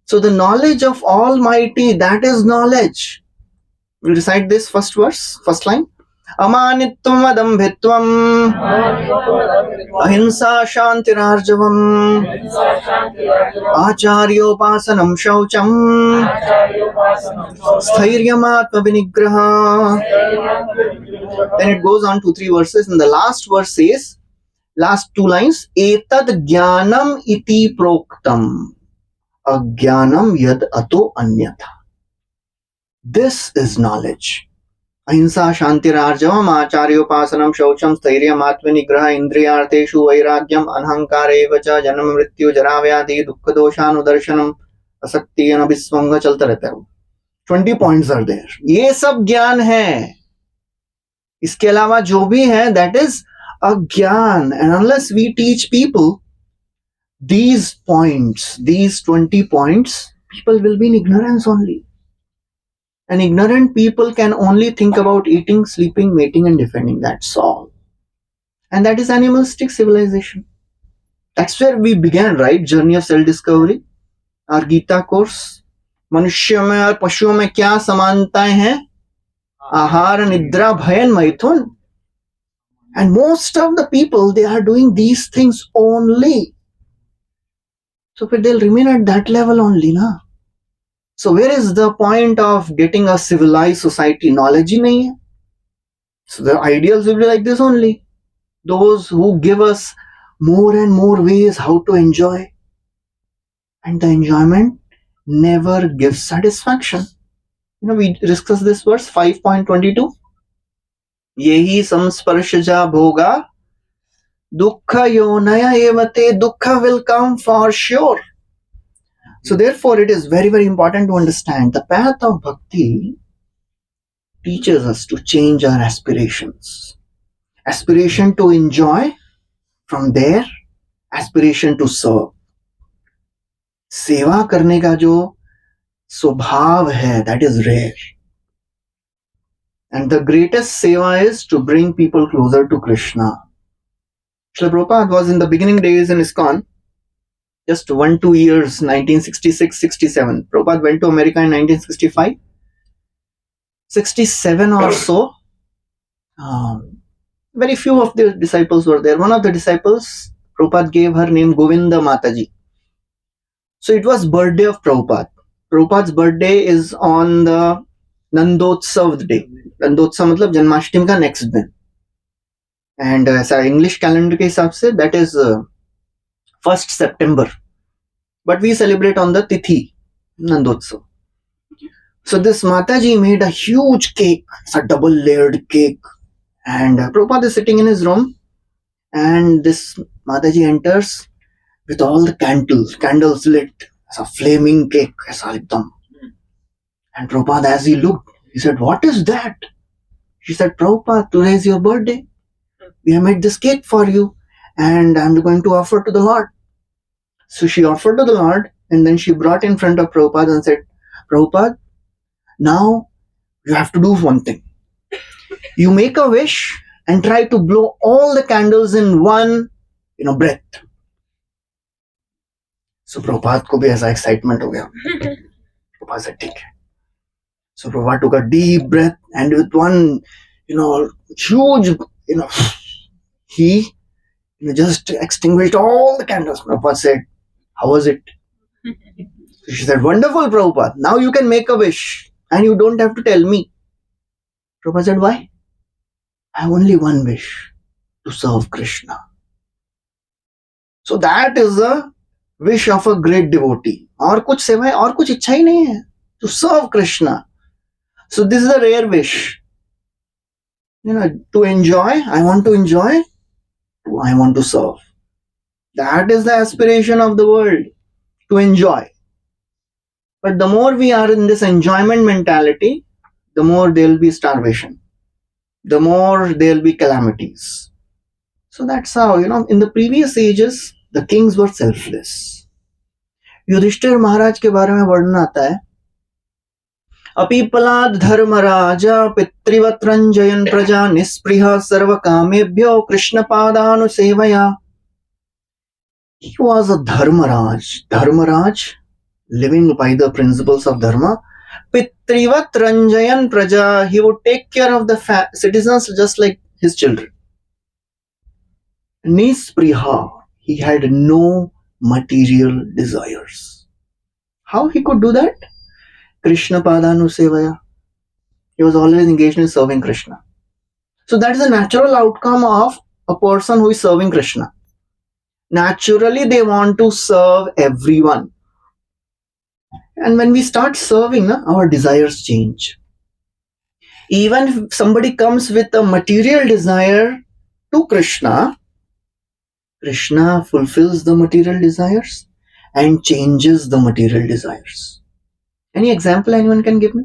So the knowledge of Almighty, that is knowledge. We'll recite this first verse, first line. Amanitvam adambhitvam ahimsa shantirarjavam acharyopasanam shaucham sthairyam vinigraha. Then it goes on 2-3 verses, and the last verse says, last 2 lines, etad jnanam iti proktam ajnanam yad ato anyatha. This is knowledge. अहिंसा शांतिरार्जवम आचार्योपासनम शौचम स्थैर्यम आत्मनिग्रह इंद्रियार्थेषु वैराग्यम अहंकार एव च जन्म मृत्यु जरा व्याधि दुख दोषानुदर्शनम असक्ति अनभिस्वंग, चलता रहता है वो। 20 पॉइंट्स आर देयर। ये सब ज्ञान है, इसके अलावा जो भी है दैट इज अज्ञान। And unless we teach people these points, these 20 points, people will be in ignorance only. And ignorant people can only think about eating, sleeping, mating, and defending. That's all. And that is animalistic civilization. That's where we began, right? Journey of self-discovery. Our Gita course. मनुष्य में और पशुओं में क्या समानताएं हैं? आहार, निद्रा, भयन, मैथुन. And most of the people, they are doing these things only. So they'll remain at that level only, na? So where is the point of getting a civilized society? Knowledge ही नहीं है. So the ideals will be like this only. Those who give us more and more ways how to enjoy. And the enjoyment never gives satisfaction. You know, we discussed this verse 5.22. Yehi samsparshaja bhoga dukkha yonaya evate. Dukkha will come for sure. So therefore, it is very, very important to understand the path of bhakti teaches us to change our aspirations. Aspiration to enjoy, from there, aspiration to serve. सेवा करने का जो स्वभाव है, that is rare. And the greatest seva is to bring people closer to Krishna. Srila Prabhupada was in the beginning days in ISKCON. Just 1-2 years, 1966-67. Prabhupada went to America in 1965. 67 or so. Very few of the disciples were there. One of the disciples, Prabhupada gave her name Govinda Mataji. So it was birthday of Prabhupada. Prabhupada's birthday is on the Nandotsav day. Nandotsav मतलब जन्माष्टमी का next दिन. And ऐसा English calendar के हिसाब से that is 1st September. But we celebrate on the Tithi, Nandotsav. So this Mataji made a huge cake. It's a double layered cake. And Prabhupada is sitting in his room. And this Mataji enters with all the candles lit. It's a flaming cake. And Prabhupada, as he looked, he said, "What is that?" She said, Prabhupada, today is your birthday. We have made this cake for you and I'm going to offer to the Lord. So she offered to the Lord and then she brought in front of Prabhupada and said, Prabhupada, now you have to do one thing. You make a wish and try to blow all the candles in one, breath. So Prabhupada को भी ऐसा excitement हो गया. Prabhupada said, ठीक है. So Prabhupada took a deep breath and with one, huge, he just extinguished all the candles. Prabhupada said, how was it? So she said, wonderful, Prabhupada. Now you can make a wish and you don't have to tell me. Prabhupada said, why? I have only one wish, to serve Krishna. So that is the wish of a great devotee. और कुछ सेवा है, और कुछ इच्छा ही नहीं है. To serve Krishna. So this is a rare wish. To enjoy, I want to enjoy, I want to serve. That is the aspiration of the world, to enjoy. But the more we are in this enjoyment mentality, the more there will be starvation. The more there will be calamities. So that's how, in the previous ages, the kings were selfless. Yudhishthir महाराज के बारे में वर्णन आता है, अपीपलाद धर्मराजा पितृवत रंजयन प्रजा निस्पृह सर्व कामेभ्यो Krishna पादानुसेवया. He was a Dharmaraj, living by the principles of Dharma. Pitrivat Ranjayan Praja, he would take care of the citizens just like his children. Nispriha, he had no material desires. How he could do that? Krishna Padanu Sevaya. He was always engaged in serving Krishna. So that is a natural outcome of a person who is serving Krishna. Naturally, they want to serve everyone. And when we start serving, our desires change. Even if somebody comes with a material desire to Krishna, Krishna fulfills the material desires and changes the material desires. Any example anyone can give me?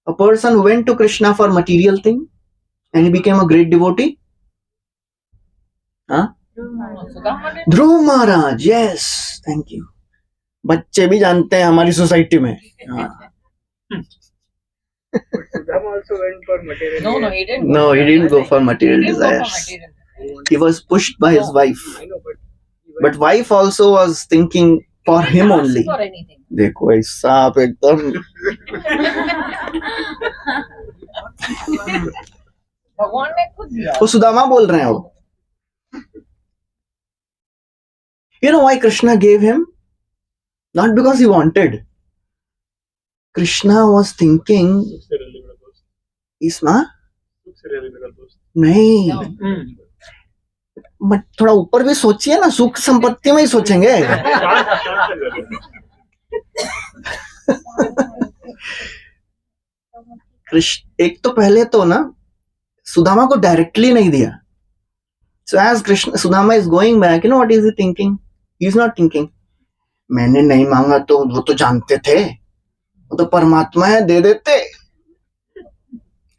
A person who went to Krishna for material thing and he became a great devotee? Dhruv Maharaj, yes, thank you. बच्चे भी जानते हैं हमारी society में. Sudama also went for material. No, he didn't. No, he didn't go for material He didn't go for desires. material. He was pushed by his wife. I know, but But wife also was thinking for He him didn't ask only. for anything. देखो ऐसा आप एकदम भगवान ने खुद दिया. वो सुदामा बोल रहे हैं वो. You know why Krishna gave him? Not because he wanted. Krishna was thinking, इसमा नहीं, बट थोड़ा ऊपर भी सोचिए ना, सुख संपत्ति में ही सोचेंगे. कृष्ण एक तो पहले तो ना सुदामा को डायरेक्टली नहीं दिया. So as Krishna, Sudama is going back, what is he thinking? He is not thinking, मैंने नहीं मांगा तो वो तो जानते थे, वो तो परमात्मा है, दे देते.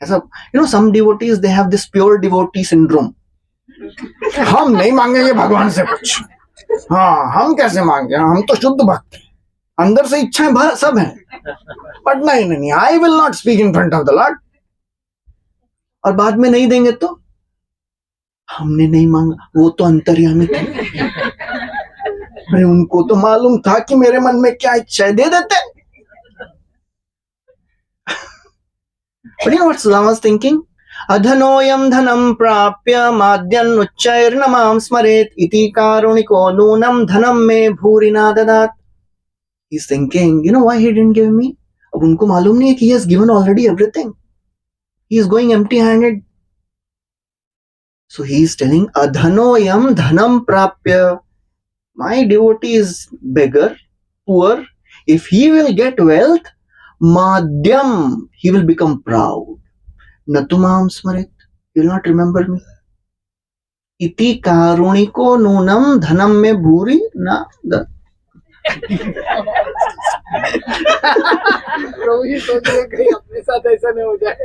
ऐसा, some devotees, they have this pure devotee syndrome. हम नहीं मांगेंगे भगवान से कुछ. हाँ, हम कैसे मांगे, हम तो शुद्ध भक्त हैं, अंदर से इच्छाएं सब हैं. बट नहीं, I will not speak in front of the Lord. और बाद में नहीं देंगे तो हमने नहीं मांगा, वो तो अंतर्यामी थे, अरे उनको तो मालूम था कि मेरे मन में क्या इच्छा है, दे देते. But you know what Sudama was thinking? Adhanoyam dhanam prapya madyan ucchairnamam smaret iti karuniko nunam dhanam me bhurina dadat. He's thinking, why he didn't give me? अब उनको मालूम नहीं है कि he has given already everything. He is going empty-handed. So he is telling, Adhanoyam dhanam prapya. My devotee is beggar, poor. If he will get wealth, madhyam, he will become proud. Natumam smarit, he will not remember me. Iti karuniko nunam dhanam me bhuri na. प्रभु जी सोच रहे कहीं अपने साथ ऐसा नहीं हो जाए।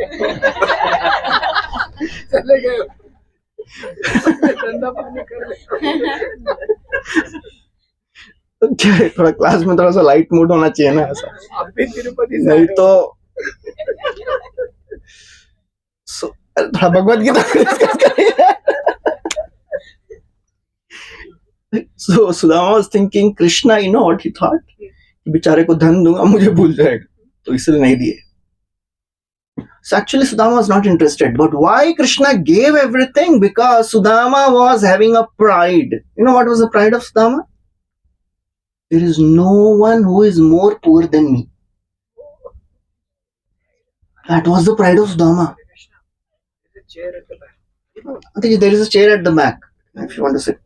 चले गए धंधा पानी कर ले। तो क्या है, थोड़ा क्लास में थोड़ा सा लाइट मूड होना चाहिए ना ऐसा, आप भी तिरुपति से नहीं आए हो। तो थोड़ा भगवद गीता डिस्कस करिए। So Sudama was thinking, Krishna, you know what he thought? कि बेचारे को धन दूंगा मुझे भूल जाएगा, तो इसलिए नहीं दिए. So actually Sudama was not interested. But why Krishna gave everything? Because Sudama was having a pride. You know what was the pride of Sudama? There is no one who is more poor than me. That was the pride of Sudama. There's a chair at the back. I think there is a chair at the back if you want to sit.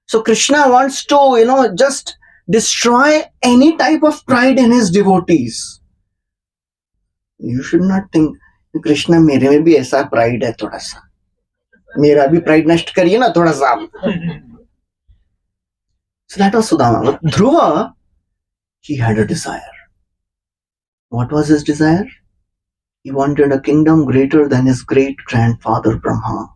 So Krishna wants to, just destroy any type of pride in his devotees. You should not think, Krishna मेरे में भी ऐसा pride है थोड़ा सा, मेरा भी pride नष्ट करिए ना थोड़ा सा. So that was Sudama. But Dhruva, he had a desire. What was his desire? He wanted a kingdom greater than his great-grandfather Brahma.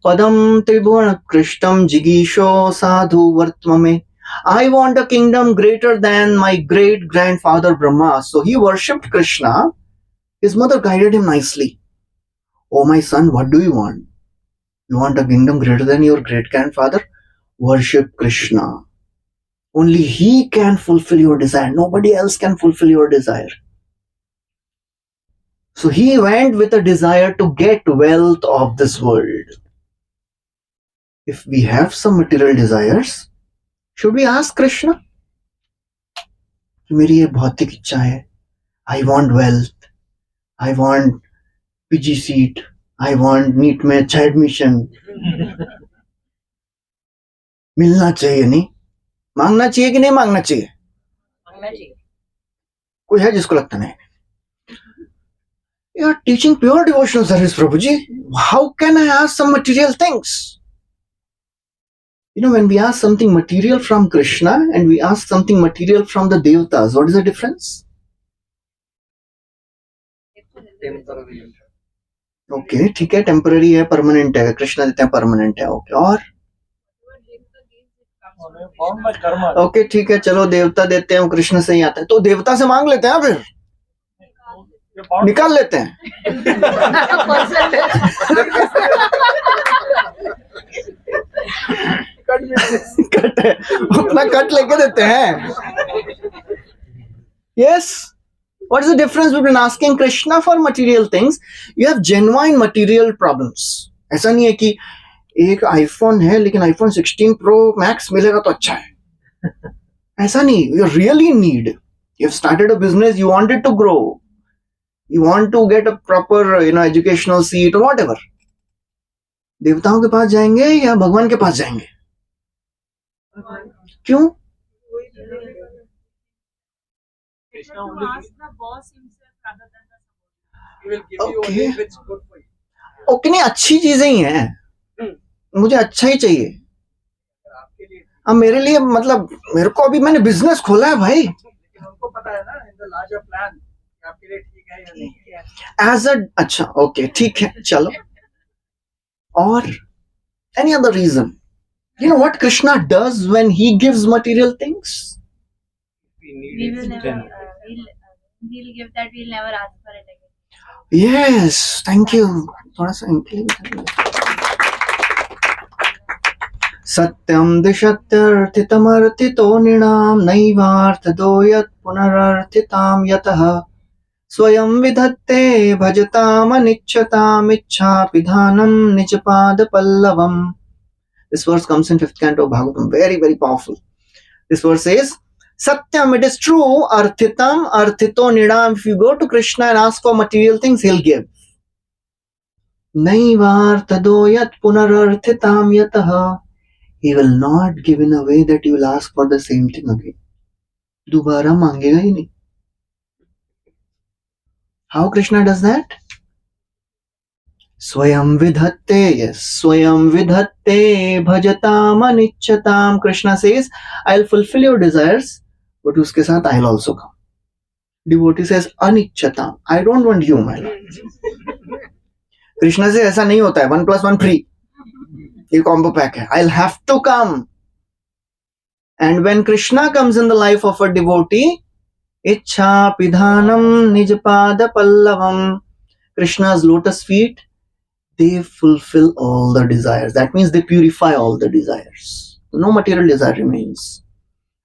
Padam Tribhuna Krishtam Jigisho Sadhu Vartmame. I want a kingdom greater than my great-grandfather Brahma. So he worshipped Krishna. His mother guided him nicely. Oh my son, what do you want? You want a kingdom greater than your great-grandfather? Worship Krishna. Only he can fulfill your desire. Nobody else can fulfill your desire. So he went with a desire to get wealth of this world. If we have some material desires, should we ask Krishna? मेरी ये भौतिक इच्छा है. I want wealth. I want PG seat. I want NEET में अच्छा admission. मिलना चाहिए नहीं? मांगना चाहिए कि नहीं मांगना चाहिए? मांगना चाहिए. कोई है जिसको लगता नहीं? You are teaching pure devotional service, Prabhuji. How can I ask some material things? When we ask something material from Krishna and we ask something material from the Devatas, what is the difference? Okay, ठीक है, temporary है, permanent है. कृष्णा देते हैं permanent है. Okay, और? Okay, ठीक है, चलो देवता देते हैं, कृष्ण से ही आता है. तो देवता से मांग लेते हैं फिर, निकाल लेते हैं. कट है, अपना कट लेके देते हैं. Yes. What is the difference between asking Krishna for material things? You have genuine material problems. ऐसा नहीं है कि एक आईफोन है लेकिन आईफोन 16 प्रो मैक्स मिलेगा तो अच्छा है. ऐसा नहीं. You really need. You have started a business. You want it to grow. You want to get a proper, educational seat or whatever. देवताओं के पास जाएंगे या भगवान के पास जाएंगे? क्यों? Krishna to ask the boss himself rather than the subordinate. He will give you only if it's good for you. Okay, नहीं, अच्छी चीजें ही हैं. मुझे अच्छा ही चाहिए. आपके लिए. अब मेरे लिए मतलब मेरे को अभी मैंने बिजनेस खोला है भाई. लेकिन उनको पता है ना in the larger plan कि आपके लिए ठीक है या नहीं है. एज अ अच्छा, ओके, ठीक है, चलो. और any other reason? You know what Krishna does when he gives material things? We will never, we'll give that, we'll never ask for it again. Yes, thank you. थोड़ा सा सत्यम दिशत्यर्थितमर्थितो नृणाम नैवार्थदो यत् पुनरर्थिताम यतः स्वयं विधत्ते भजताम अनिच्छताम इच्छापिधानम निजपाद पल्लवम. This verse comes in 5th canto of Bhagavatam. Very, very powerful. This verse says, Satyam, it is true, arthitam, arthito nidam. If you go to Krishna and ask for material things, he'll give. Naivartado yat punararthitam yataha. He will not give in a way that you will ask for the same thing again. Dobara mangega hi nahi. How Krishna does that? Swayam vidhatte, yes. Swayam vidhatte bhajatam anichchatam. Krishna says, I'll fulfill your desires but uske saath I'll also come. Devotee says, Anichchata, I don't want you, my lord. Krishna से ऐसा नहीं होता है, 1+1 free. ये combo pack है. I'll have to come. And when Krishna comes in the life of a devotee, Ichha Pidhanam Nijpada Pallavam, Krishna's lotus feet, they fulfill all the desires. That means they purify all the desires. No material desire remains.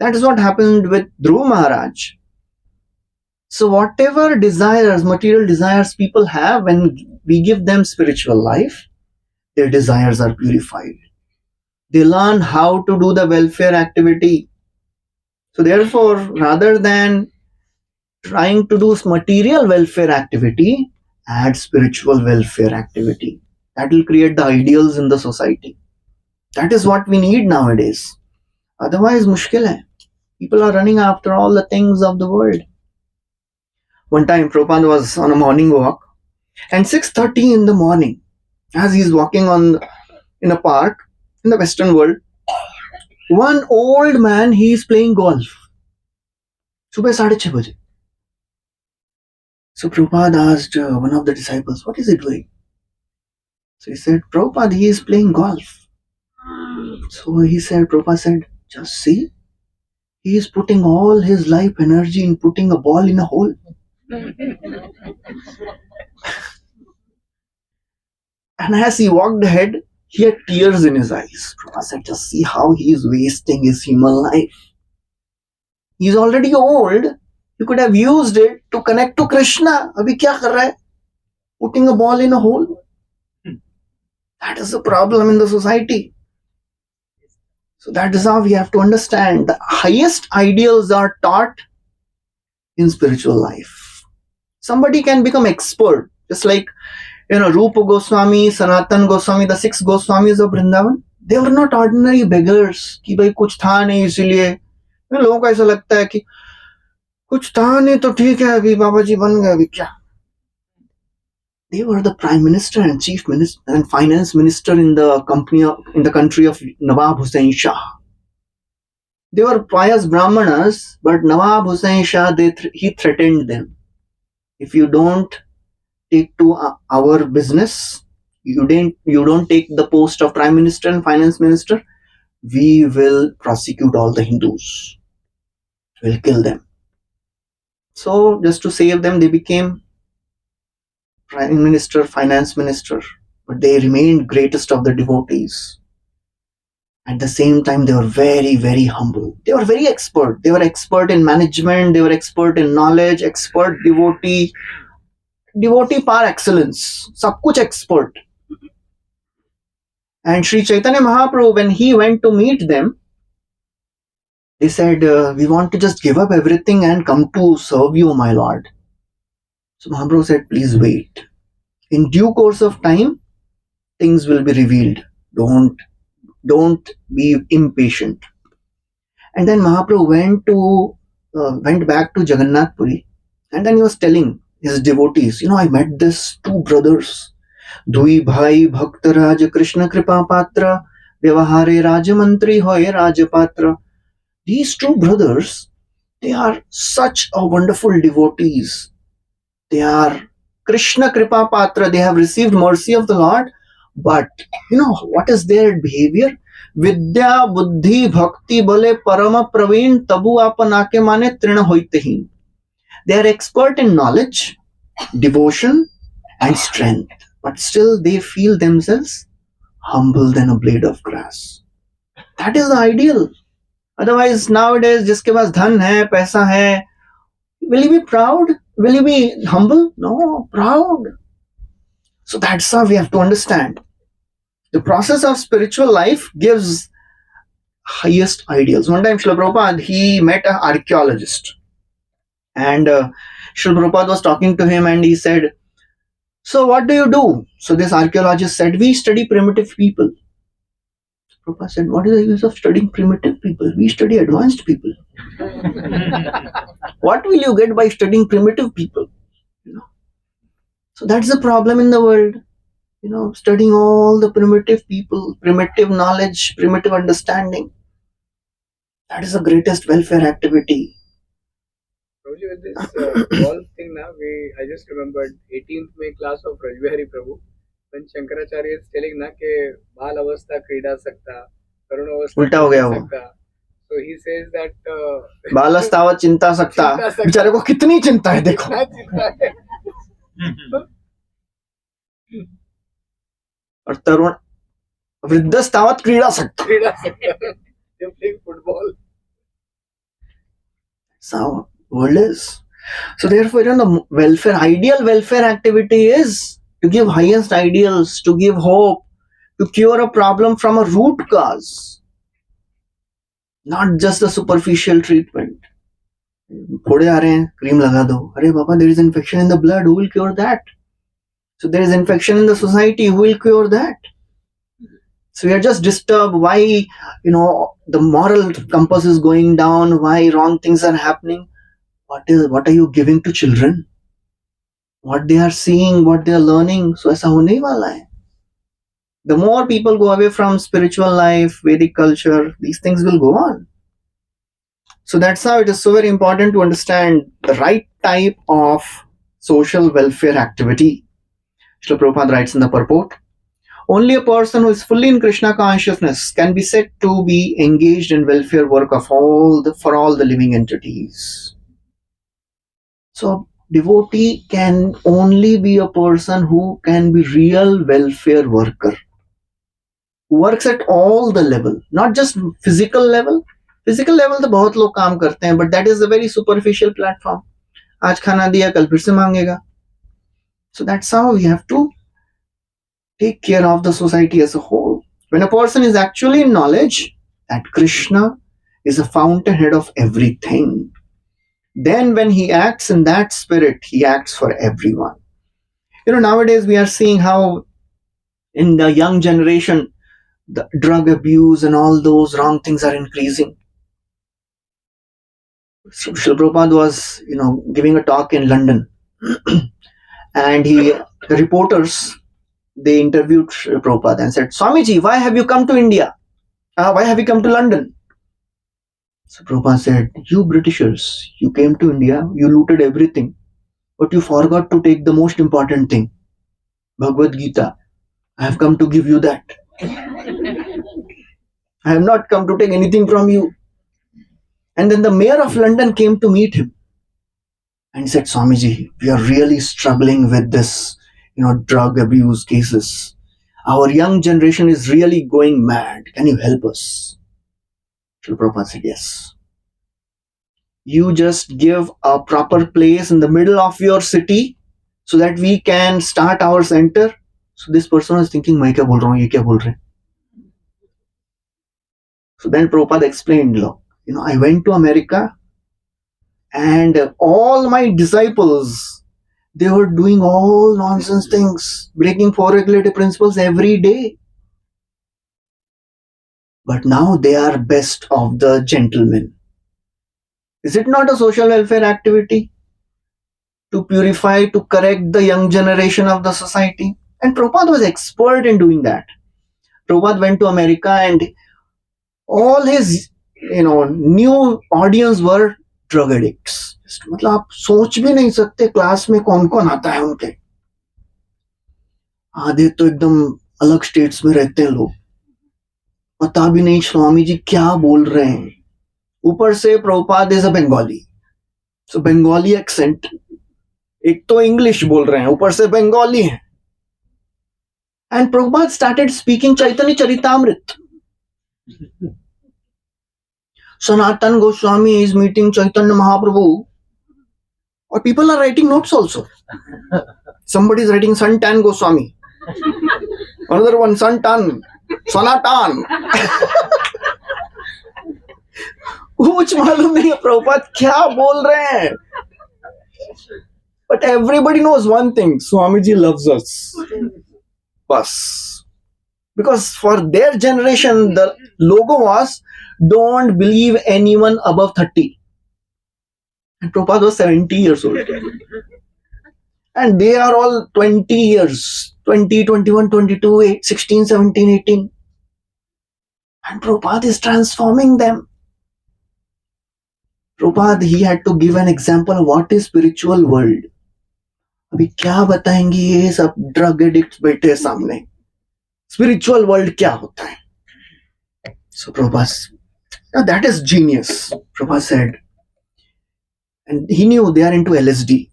That is what happened with Dhruva Maharaj. So whatever desires, material desires people have, when we give them spiritual life, their desires are purified. They learn how to do the welfare activity. So therefore, rather than trying to do material welfare activity, add spiritual welfare activity. That will create the ideals in the society. That is what we need nowadays. Otherwise, mushkil hai. People are running after all the things of the world. One time, Prabhupada was on a morning walk, and 6:30 in the morning, as he's walking in a park in the Western world, one old man, he is playing golf. Subah 6:30 baje. So Prabhupada asked one of the disciples, what is he doing? So he said, Prabhupada, he is playing golf. So Prabhupada said, just see, he is putting all his life energy in putting a ball in a hole. And as he walked ahead, he had tears in his eyes. Prabhupada said, just see how he is wasting his human life. He is already old. You could have used it to connect to Krishna. Abhi kya kar raha hai? Putting a ball in a hole. That is the problem in the society. So that is how we have to understand. The highest ideals are taught in spiritual life. Somebody can become expert. Just like, Rupa Goswami, Sanatan Goswami, the 6 Goswamis of Vrindavan. They were not ordinary beggars. कि भाई कुछ था नहीं इसीलिए. लोगों को ऐसा लगता है कि कुछ था नहीं तो ठीक है अभी बाबा जी बन गए अभी क्या. They were the prime minister and chief minister and finance minister in the country of Nawab Hussain Shah. They were pious brahmanas, but Nawab Hussain Shah, he threatened them. If you don't take to our business, you don't take the post of prime minister and finance minister, we will prosecute all the Hindus. We'll kill them. So just to save them, they became prime minister, finance minister, but they remained greatest of the devotees. At the same time, they were very, very humble. They were very expert. They were expert in management. They were expert in knowledge, expert devotee par excellence. Sab kuch expert. And Sri Chaitanya Mahaprabhu, when he went to meet them, they said, we want to just give up everything and come to serve you, my Lord. So Mahaprabhu said, please wait. In due course of time, things will be revealed. Don't be impatient. And then Mahaprabhu went back to Jagannath Puri, and then he was telling his devotees, I met these 2 brothers, Dui Bhai Bhaktaraj Krishna Kripa Patra, Vyavahare Rajamantri Hoye Rajapatra. These 2 brothers, they are such a wonderful devotees. They are Krishna Kripa Patra. They have received mercy of the Lord. But, what is their behavior? Vidya, Buddhi, Bhakti, Bale, Parama, Praveen, Tabu, Apanake, Mane, Trina, Hoitehin. They are expert in knowledge, devotion, and strength. But still, they feel themselves humble than a blade of grass. That is the ideal. Otherwise, nowadays, jiske paas dhan hai, paisa hai, will he be proud? Will he be humble? No, proud. So that's how we have to understand. The process of spiritual life gives highest ideals. One time, Srila Prabhupada, he met an archaeologist. And Srila Prabhupada was talking to him and he said, so what do you do? So this archaeologist said, we study primitive people. Prabhupada said, what is the use of studying primitive people? We study advanced people. What will you get by studying primitive people? So that's the problem in the world. Studying all the primitive people, primitive knowledge, primitive understanding. That is the greatest welfare activity. Prabhuji, with this golf thing now, I just remembered 18th May class of Rajbihari Prabhu when Shankaracharya is telling na ke Bal Avastha Krida Sakta, Tarun Avastha उल्टा हो गया वो। Sakta. So he says that बालस्तावत चिंता सकता, चिंता सकता। बेचारे को कितनी चिंता है देखो। कितना चिंता है। और तरुण वृद्धस्तावत क्रीड़ा सकता। Krida Sakta. They're playing football. That's how world is. So therefore, the welfare, ideal welfare activity is to give highest ideals, to give hope, to cure a problem from a root cause, not just the superficial treatment. फोड़े आ रहे हैं, cream लगा दो। अरे बाबा, there is infection in the blood, who will cure that? So there is infection in the society, who will cure that? So we are just disturbed why, the moral compass is going down, why wrong things are happening. What are you giving to children? What they are seeing, what they are learning, so ऐसा होने ही वाला है. The more people go away from spiritual life, Vedic culture, these things will go on. So that's how it is so very important to understand the right type of social welfare activity. Srila Prabhupada writes in the purport, only a person who is fully in Krishna consciousness can be said to be engaged in welfare work for all the living entities. So devotee can only be a person who can be real welfare worker, who works at all the level, not just physical level. Physical level तो बहुत लोग काम करते हैं, but that is a very superficial platform. आज खाना दिया, कल फिर से मांगेगा. So that's how we have to take care of the society as a whole. When a person is actually in knowledge that Krishna is a fountainhead of everything, then when he acts in that spirit, he acts for everyone. Nowadays we are seeing how in the young generation, the drug abuse and all those wrong things are increasing. So Srila Prabhupada was, giving a talk in London, and the reporters, they interviewed Srila Prabhupada and said, Swamiji, why have you come to India? Why have you come to London? So Prabhupada said, you Britishers, you came to India, you looted everything, but you forgot to take the most important thing, Bhagavad Gita. I have come to give you that. I have not come to take anything from you. And then the mayor of London came to meet him and said, Swamiji, we are really struggling with this, drug abuse cases. Our young generation is really going mad. Can you help us? Srila Prabhupada said, yes. You just give a proper place in the middle of your city so that we can start our center. So this person was thinking, मैं क्या बोल रहा हूँ, ये क्या बोल रहे हैं? So then Prabhupada explained, look, I went to America and all my disciples, they were doing all nonsense things, breaking four regulative principles every day. But now they are best of the gentlemen. Is it not a social welfare activity to purify, to correct the young generation of the society? And Prabhupada was expert in doing that. Prabhupada went to America and all his, new audience were drug addicts. मतलब आप सोच भी नहीं सकते class में कौन कौन आता है उनके. आधे तो एकदम अलग स्टेट्स में रहते हैं लोग, पता भी नहीं स्वामी जी क्या बोल रहे हैं. ऊपर से Prabhupada is a Bengali, so Bengali accent, एक तो इंग्लिश बोल रहे हैं, ऊपर से बंगाली है. And Prabhupada started speaking Chaitanya Charitamrita. Sanatan Goswami is meeting Chaitanya Mahaprabhu, or people are writing notes also. Somebody is writing Santan Goswami, another one Santan, Sanatan. कुछ मालूम नहीं है प्रभुपाद क्या बोल रहे हैं. But everybody knows one thing, Swamiji loves us. Bas. Because for their generation, the logo was, don't believe anyone above 30. And Prabhupada was 70 years old. And they are all 20 years, 20, 21, 22, 16, 17, 18. And Prabhupada is transforming them. Prabhupada, he had to give an example of what is spiritual world. अभी क्या बताएंगे ये सब drug addict बैठे सामने, spiritual world क्या होता है? So Prabhupada, that is genius, Prabhupada said. And he knew they are into LSD.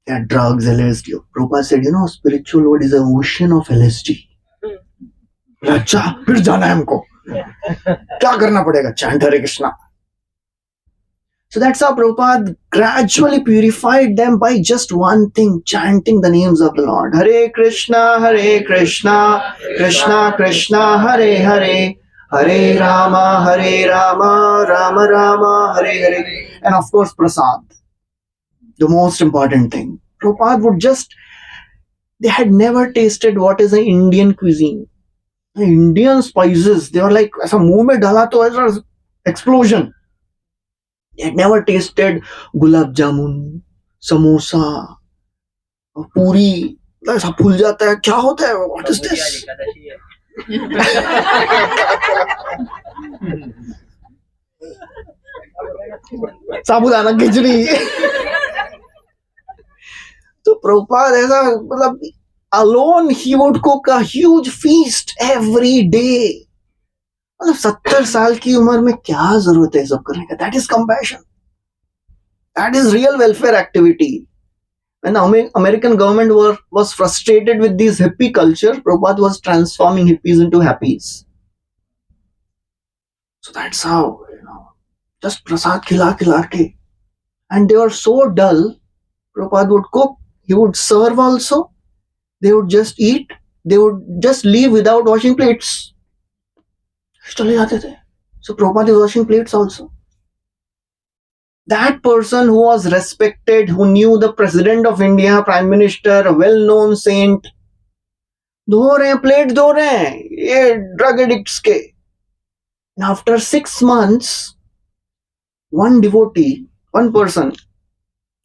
They are drugs, LSD. Prabhupada said, spiritual world is an ocean of LSD. अच्छा, फिर जाना है हमको. क्या करना पड़ेगा? Chant Hare Krishna. So that's how Prabhupada gradually purified them by just one thing, chanting the names of the Lord. Hare Krishna, Krishna Krishna, Hare Hare, Hare Rama, Rama Rama, Hare Hare. And of course, Prasad, the most important thing. Prabhupada would they had never tasted what is an Indian cuisine. The Indian spices, they were like, ऐसा मुंह में डाला तो ऐसा explosion. They had never tasted gulab jamun, samosa, puri. ऐसा फूल जाता है, क्या होता है? What is this? साबुदाना खिचड़ी. तो Prabhupada ऐसा मतलब alone he would cook a huge feast every day. मतलब 70 साल की उम्र में क्या जरूरत है सब करने का? That is compassion. That is real welfare activity. When the American government was frustrated with this hippie culture, Prabhupada was transforming hippies into happies. So that's how, just prasad khila ke. And they were so dull, Prabhupada would cook, he would serve also, they would just eat, they would just leave without washing plates. चले जाते थे. So Prabhupada is washing plates also. That person who was respected, who knew the President of India, Prime Minister, a well-known saint, धो रहे हैं, plate धो रहे हैं, ये ड्रग एडिक्ट्स के. And after 6 months, one devotee, one person,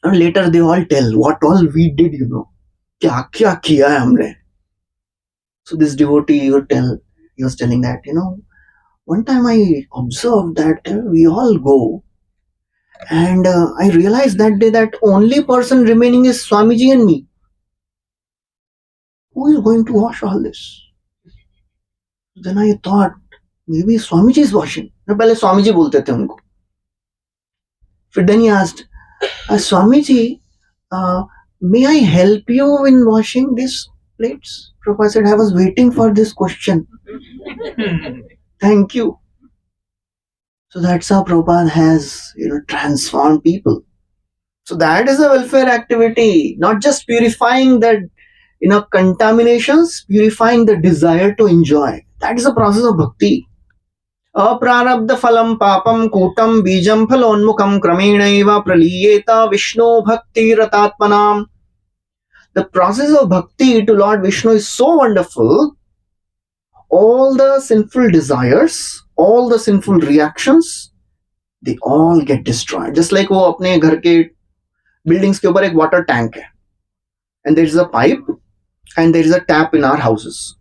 and later they all tell what all we did, क्या क्या किया है हमने. So this devotee he was telling that, one time I observed that we all go, and I realized that day that only person remaining is Swamiji and me. Who is going to wash all this? Then I thought, maybe Swamiji is washing. पहले Swamiji बोलते थे उनको. फिर then he asked, Swamiji, may I help you in washing these plates? Prabhupada said, I was waiting for this question. Thank you. So that's how Prabhupada has, transformed people. So that is a welfare activity, not just purifying the, contaminations, purifying the desire to enjoy. That is the process of bhakti. Aprarabdha phalam papam kutam bijam phalonmukham kramena praliyeta Vishnu bhakti ratatmanam. The process of bhakti to Lord Vishnu is so wonderful. All the sinful desires, all the sinful reactions, they all get destroyed. Just like वो अपने घर के buildings के ऊपर एक water tank है, and there is a pipe and there is a tap in our houses.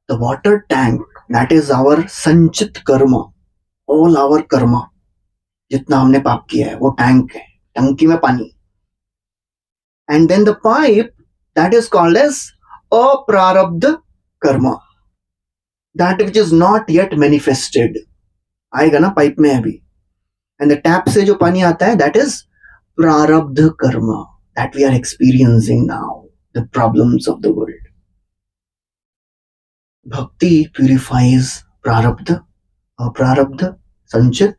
The water tank, that is our sanchit karma, all our karma. जितना हमने पाप किया है वो टैंक है, टंकी में पानी. And then the pipe, that is called as aprarabdha karma. That which is not yet manifested. आएगा ना पाइप में अभी. And the tap से जो पानी आता है, that is prarabdha karma that we are experiencing now, the problems of the world. Bhakti purifies prarabdha, sanchit,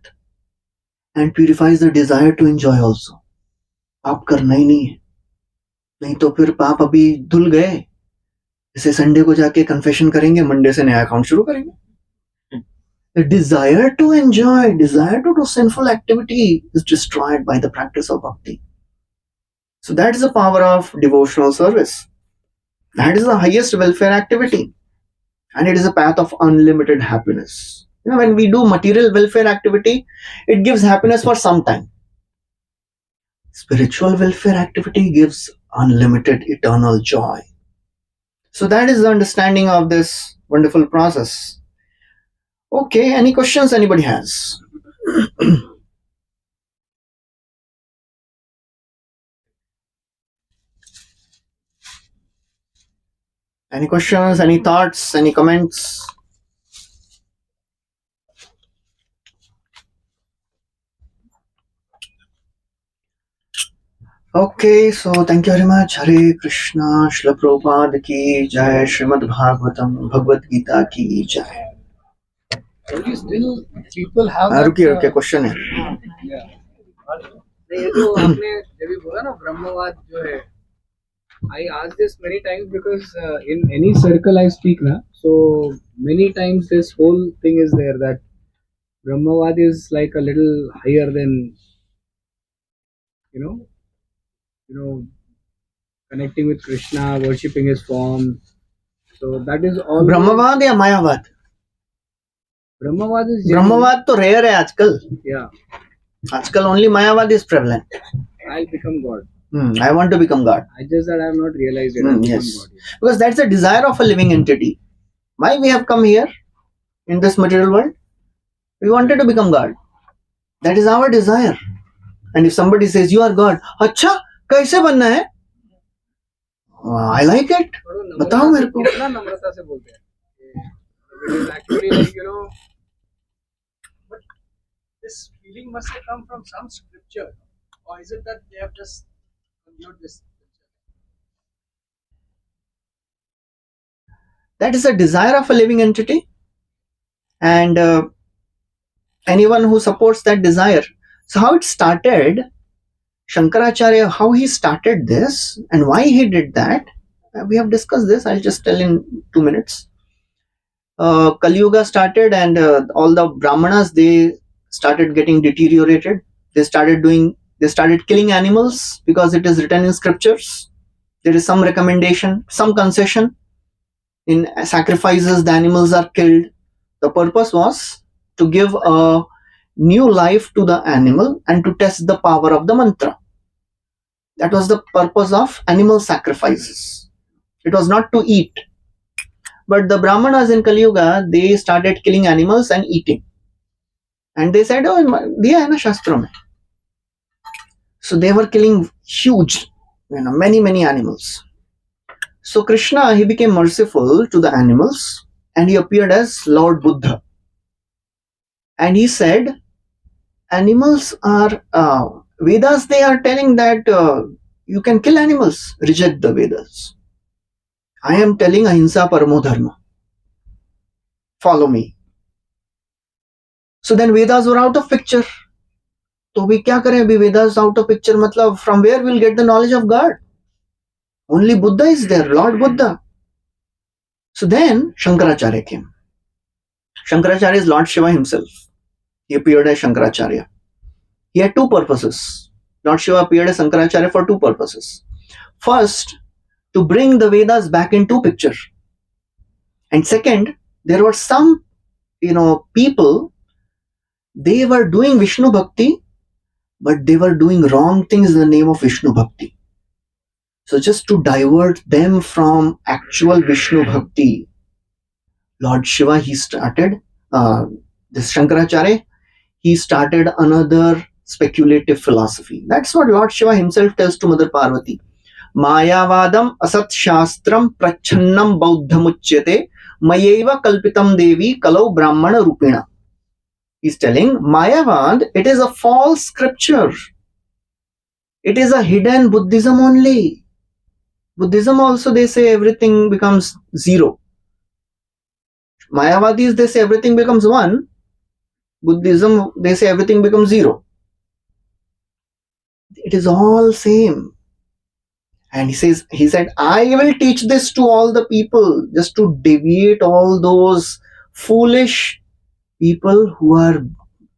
and purifies the desire to enjoy also. पाप करना ही नहीं है, नहीं तो फिर पाप अभी धुल गए. इसे संडे को जाके कन्फेशन करेंगे, मंडे से नया अकाउंट शुरू करेंगे. The desire to enjoy, desire to do sinful activity is destroyed by the practice of bhakti. So that is the power of devotional service. That is the highest welfare activity. And it is a path of unlimited happiness. When we do material welfare activity, it gives happiness for some time. Spiritual welfare activity gives unlimited eternal joy. So that is the understanding of this wonderful process. Okay, any questions anybody has? Any questions, any thoughts, any comments? Okay, so thank you very much. Hare Krishna, Srila Prabhupada ki jai, Srimad Bhagavatam, Bhagavad Gita ki jai. Only still people have रुकिए रुकिए question है. ये जो आपने जब भी बोला ना ब्रह्मवाद जो है, I ask this many times because in any circle I speak na, so many times this whole thing is there that Brahmavad is like a little higher than you know connecting with Krishna, worshipping his form. So that is all. ब्रह्मवाद या मायावाद? Brahmavad is ब्रह्मवाद तो rare है आजकल. Yeah, आजकल only मायावाद is prevalent. I'll become God. I want to become God. I just that I have not realized it. I'll become Yes, God. because that's the desire of a living entity. Why we have come here in this material world? We wanted to become God. That is our desire. And if somebody says you are God, अच्छा कैसे बनना है? I like it. बताओ मेरे को. कितना नम्रता से बोलते हैं. It is actually like But this feeling must have come from some scripture, or is it that they have just conjured this? That is a desire of a living entity. And anyone who supports that desire. So how it started, Shankaracharya, how he started this and why he did that, we have discussed this. I'll just tell in 2 minutes. Kali Yuga started and all the Brahmanas, they started getting deteriorated. They started killing animals because it is written in scriptures. There is some recommendation, some concession. In sacrifices, the animals are killed. The purpose was to give a new life to the animal and to test the power of the mantra. That was the purpose of animal sacrifices. It was not to eat. But the Brahmanas in Kali Yuga, they started killing animals and eating. And they said, oh, diya hai na shastra mein. So they were killing huge, many animals. So Krishna, he became merciful to the animals and he appeared as Lord Buddha. And he said, animals are, Vedas, they are telling that you can kill animals. Reject the Vedas. I am telling ahimsa paramo dharma. Follow me. So then Vedas were out of picture. तो अभी क्या करें? अभी Vedas out of picture मतलब from where we'll get the knowledge of God? Only Buddha is there, Lord Buddha. So then Shankaracharya came. Shankaracharya is Lord Shiva himself. He appeared as Shankaracharya. He had two purposes. Lord Shiva appeared as Shankaracharya for two purposes. First, to bring the Vedas back into picture. And second, there were some, people, they were doing Vishnu Bhakti, but they were doing wrong things in the name of Vishnu Bhakti. So just to divert them from actual Vishnu Bhakti, Lord Shiva, he started, this Shankaracharya, he started another speculative philosophy. That's what Lord Shiva himself tells to Mother Parvati. Mayavadam asat shastram prachannam bauddhamuchyate mayeva kalpitam devi kalau brahmana rupena. He's telling Mayavad, it is a false scripture. It is a hidden Buddhism only. Buddhism also, they say everything becomes zero. Mayavadis, they say everything becomes one. Buddhism, they say everything becomes zero. It is all same. And he said, I will teach this to all the people just to deviate all those foolish people who are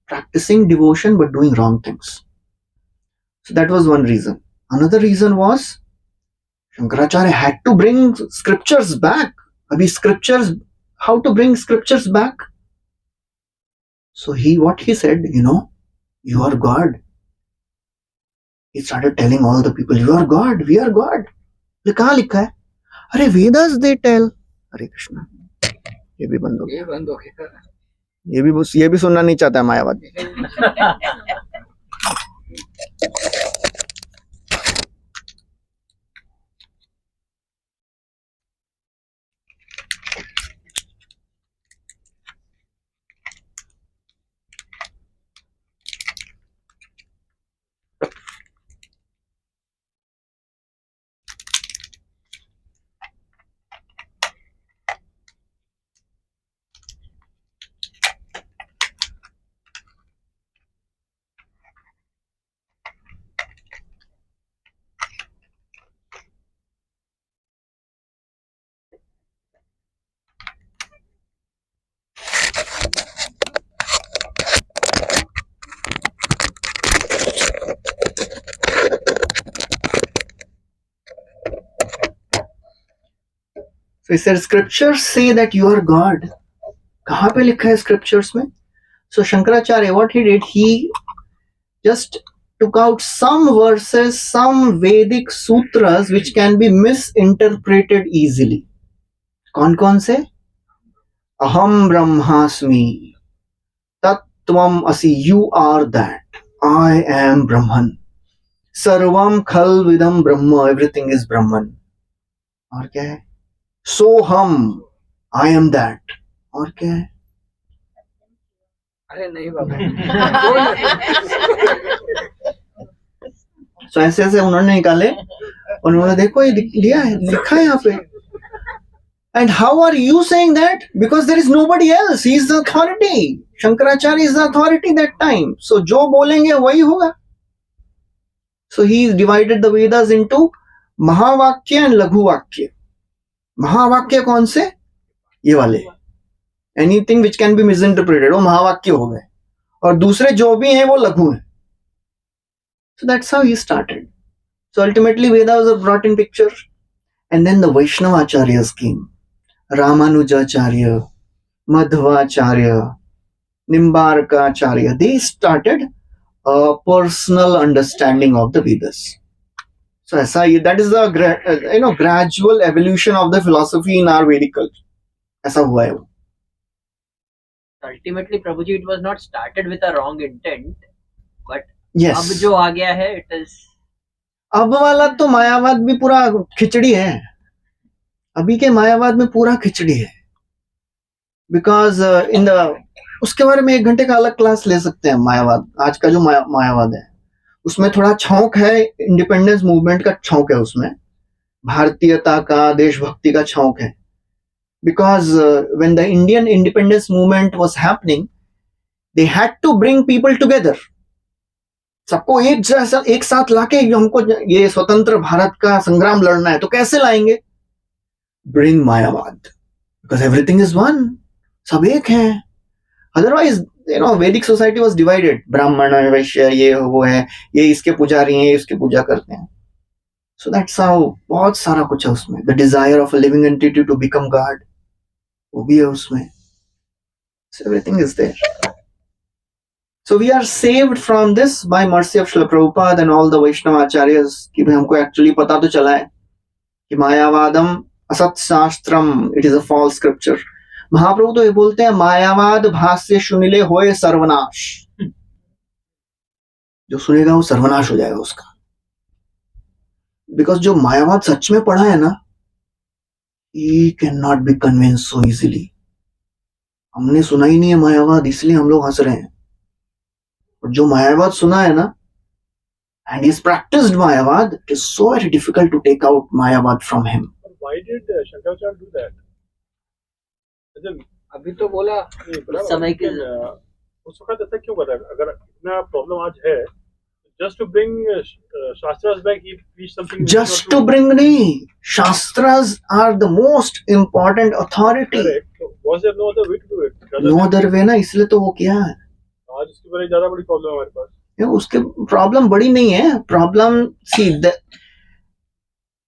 practicing devotion but doing wrong things. So that was one reason. Another reason was Shankaracharya had to bring scriptures back. How to bring scriptures back? So what he said, you are God. He started telling all the people, you are God, we are God. कहाँ लिखा है? अरे Vedas they tell. हरे कृष्णा. ये भी बंद हो गया. ये भी सुनना नहीं चाहता है मायावादी. So he said, scriptures say that you are God. कहाँ पे लिखा है scriptures में? So Shankaracharya, what he did, he just took out some verses, some Vedic sutras which can be misinterpreted easily. कौन से? Aham Brahmasmi, Tattvam Asi, you are that. I am Brahman. Sarvam Khal Vidam Brahma, everything is Brahman. और क्या है? Soham, I am that. और क्या है? अरे नहीं बाबा So ऐसे ऐसे उन्होंने निकाले, उन्होंने देखो ये लिया है, लिखा है यहाँ पे. And how are you saying that? Because there is nobody else. He is the authority. Shankaracharya is the authority that time. So जो बोलेंगे वही होगा. So he divided the Vedas into महावाक्य and लघु वाक्य. महावाक्य कौन से? ये वाले. Anything which can be misinterpreted वो महावाक्य हो गए. और दूसरे जो भी हैं वो लघु हैं. So that's how he started. So ultimately Vedas were brought in picture. And then the Vaishnava Acharyas came. Ramanujacharya, Madhvacharya, Nimbarkacharya. They started a personal understanding of the Vedas. So that is the gradual evolution of the philosophy in our Vedic culture. ऐसा हुआ है वो. Ultimately, Prabhuji, it was not started with a wrong intent, but Yes. अब जो आ गया है, it is. अब वाला तो मायावाद भी पूरा खिचड़ी है. अभी के मायावाद में पूरा खिचड़ी है. बिकॉज उसके बारे में 1 घंटे का अलग क्लास ले सकते हैं. मायावाद, आज का जो मायावाद है उसमें थोड़ा छौंक है, इंडिपेंडेंस मूवमेंट का छौंक है, उसमें भारतीयता का, देशभक्ति का छौंक है. Because when the Indian independence movement was happening, they had to bring people together. सबको एक साथ लाके हमको ये स्वतंत्र भारत का संग्राम लड़ना है, तो कैसे लाएंगे? Bring मायावाद, because everything is one. सब एक हैं. अदरवाइज वैदिक सोसाइटी वाज डिवाइडेड. ब्राह्मण, वैश्य, ये वो है, ये इसके पुजारी हैं, ये इसके पूजा करते हैं. So that's how. बहुत सारा कुछ है उसमें. The desire of a living entity to become God, वो भी है उसमें. So everything is there. So we are saved from this by mercy of Srila Prabhupada and all the Vaishnava Acharyas कि भाई हमको actually पता तो चला है कि मायावादम असत शास्त्रम, it is a false scripture. महाप्रभु तो ये बोलते हैं मायावाद भाष्य सुनिले होए सर्वनाश. जो सुनेगा वो सर्वनाश हो जाएगा उसका. बिकॉज जो मायावाद सच में पढ़ा है ना, he cannot be convinced so easily. हमने सुना ही नहीं है मायावाद, इसलिए हम लोग हंस रहे हैं. और जो मायावाद सुना है ना, and he's practiced Mayavad, it is so very difficult to take out Mayavad from him. Why did Shankaracharya do that? अभी तो बोला समय के उस वक्त ऐसा क्यों करा? अगर इतना प्रॉब्लम आज है, just to bring Shastras back, he preached something. Just to bring नहीं, Shastras are the most important authority. Correct. So was there no other way to do it? No other way ना, इसलिए तो वो किया है. आज उसकी बड़ी ज्यादा बड़ी प्रॉब्लम है हमारे पास. उसके प्रॉब्लम बड़ी नहीं है. Problem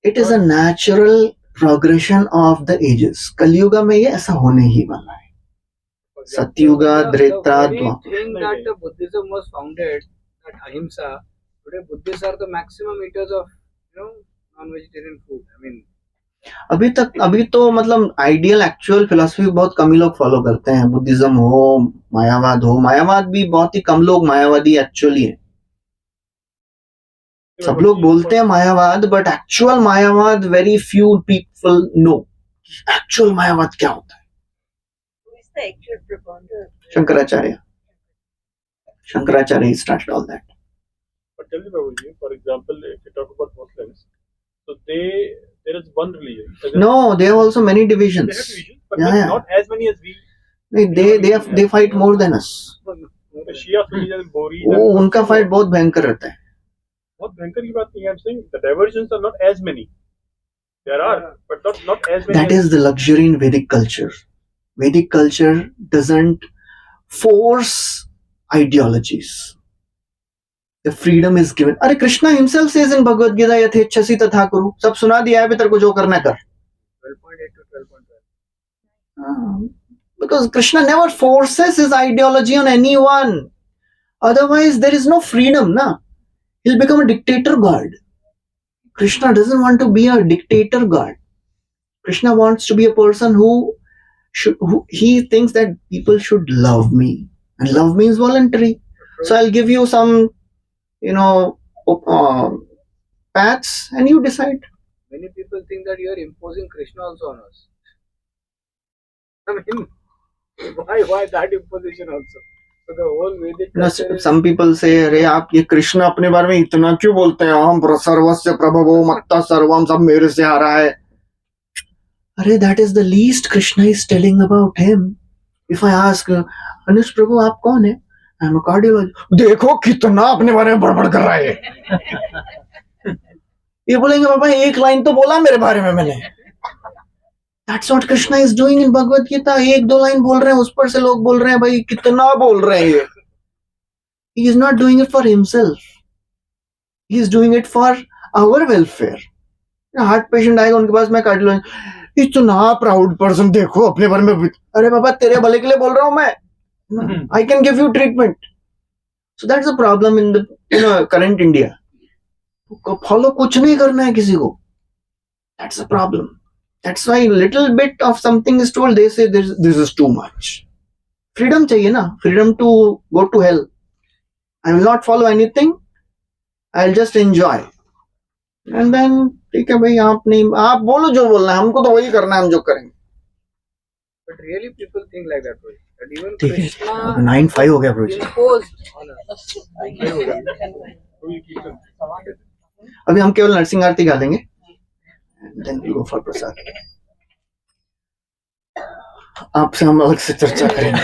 it is a natural progression of the ages. Kaliyuga में ये ऐसा होने ही वाला है. सतयुगा, Treta, thing that the Buddhism was founded, that ahimsa, today Buddhists are the maximum eaters of non-vegetarian food. I mean, अभी तो मतलब आइडियल एक्चुअल फिलोसफी बहुत कम ही लोग फॉलो करते हैं. बुद्धिज्म हो, मायावाद हो. मायावाद भी बहुत ही कम लोग मायावादी एक्चुअली है. सब लोग बोलते हैं मायावाद, बट एक्चुअल मायावाद very few people know. Actual मायावाद क्या होता है? Shankaracharya started all that. But tell me, Prabhuji, for example, if you talk about Muslims, so there is one religion. No, they have also many divisions. They have divisions, but Yeah. not as many as we. They fight more than us. Shia, Sunnis and Boris. वो उनका fight बहुत भयंकर रहता है. बहुत भयंकर की बात नहीं है. I'm saying the diversions are not as many. There are, but not as many. That is the luxury in Vedic culture. Vedic culture doesn't force ideologies. The freedom is given. अरे Krishna himself says in Bhagavad Gita, यथेच्छसि तथा कुरु. सब सुना दिया है, तेरे को जो करना कर. 12.8 to 12.9. Because Krishna never forces his ideology on anyone. Otherwise, there is no freedom, na? He'll become a dictator god. Krishna doesn't want to be a dictator god. Krishna wants to be a person who he thinks that people should love me, and love me is voluntary. So I'll give you some, paths, and you decide. Many people think that you are imposing Krishna also on us. I mean, why that imposition also? So the whole Vedic culture is... Some people say, अरे आप ये कृष्ण अपने बारे में इतना क्यों बोलते हैं? हम सर्वस्य प्रभवो मत्ता सर्वम, सब मेरे से आ रहा है. अरे that is the least Krishna is telling about him. If I ask, अनुज प्रभु आप कौन है? I am a cardiologist. देखो कितना अपने बारे में बड़बड़ कर रहा है. ये बोलेंगे बाबा एक लाइन तो बोला मेरे बारे में मैंने. That's what Krishna is doing in Bhagavad Gita. एक दो लाइन बोल रहे हैं, उस पर से लोग बोल रहे हैं भाई कितना बोल रहे हैं ये. He is not doing it for himself. He is doing it for our welfare. Heart patient आएगा उनके पास, मैं कार्डियोलॉजिस्ट, इतना प्राउड पर्सन, देखो अपने बारे में. अरे बाबा तेरे भले के लिए बोल रहा हूं मैं. I can give you treatment. So that's the problem in the current India. Follow कुछ नहीं करना है किसी को. That's the problem. That's why little bit of something is told, they say this is too much. Freedom चाहिए ना, freedom to go to hell. I will not follow anything. I'll just enjoy. And then ठीक है भाई, आप बोलो जो बोलना है, हमको तो वही करना है, हम जो करेंगे. But really people think like that, bro. That even ठीक है, Krishna 9-5 हो गया bro. imposed on us. अभी हम केवल नरसिंह आरती गा लेंगे. Then we'll go for prasad. आपसे हम अलग से चर्चा करेंगे.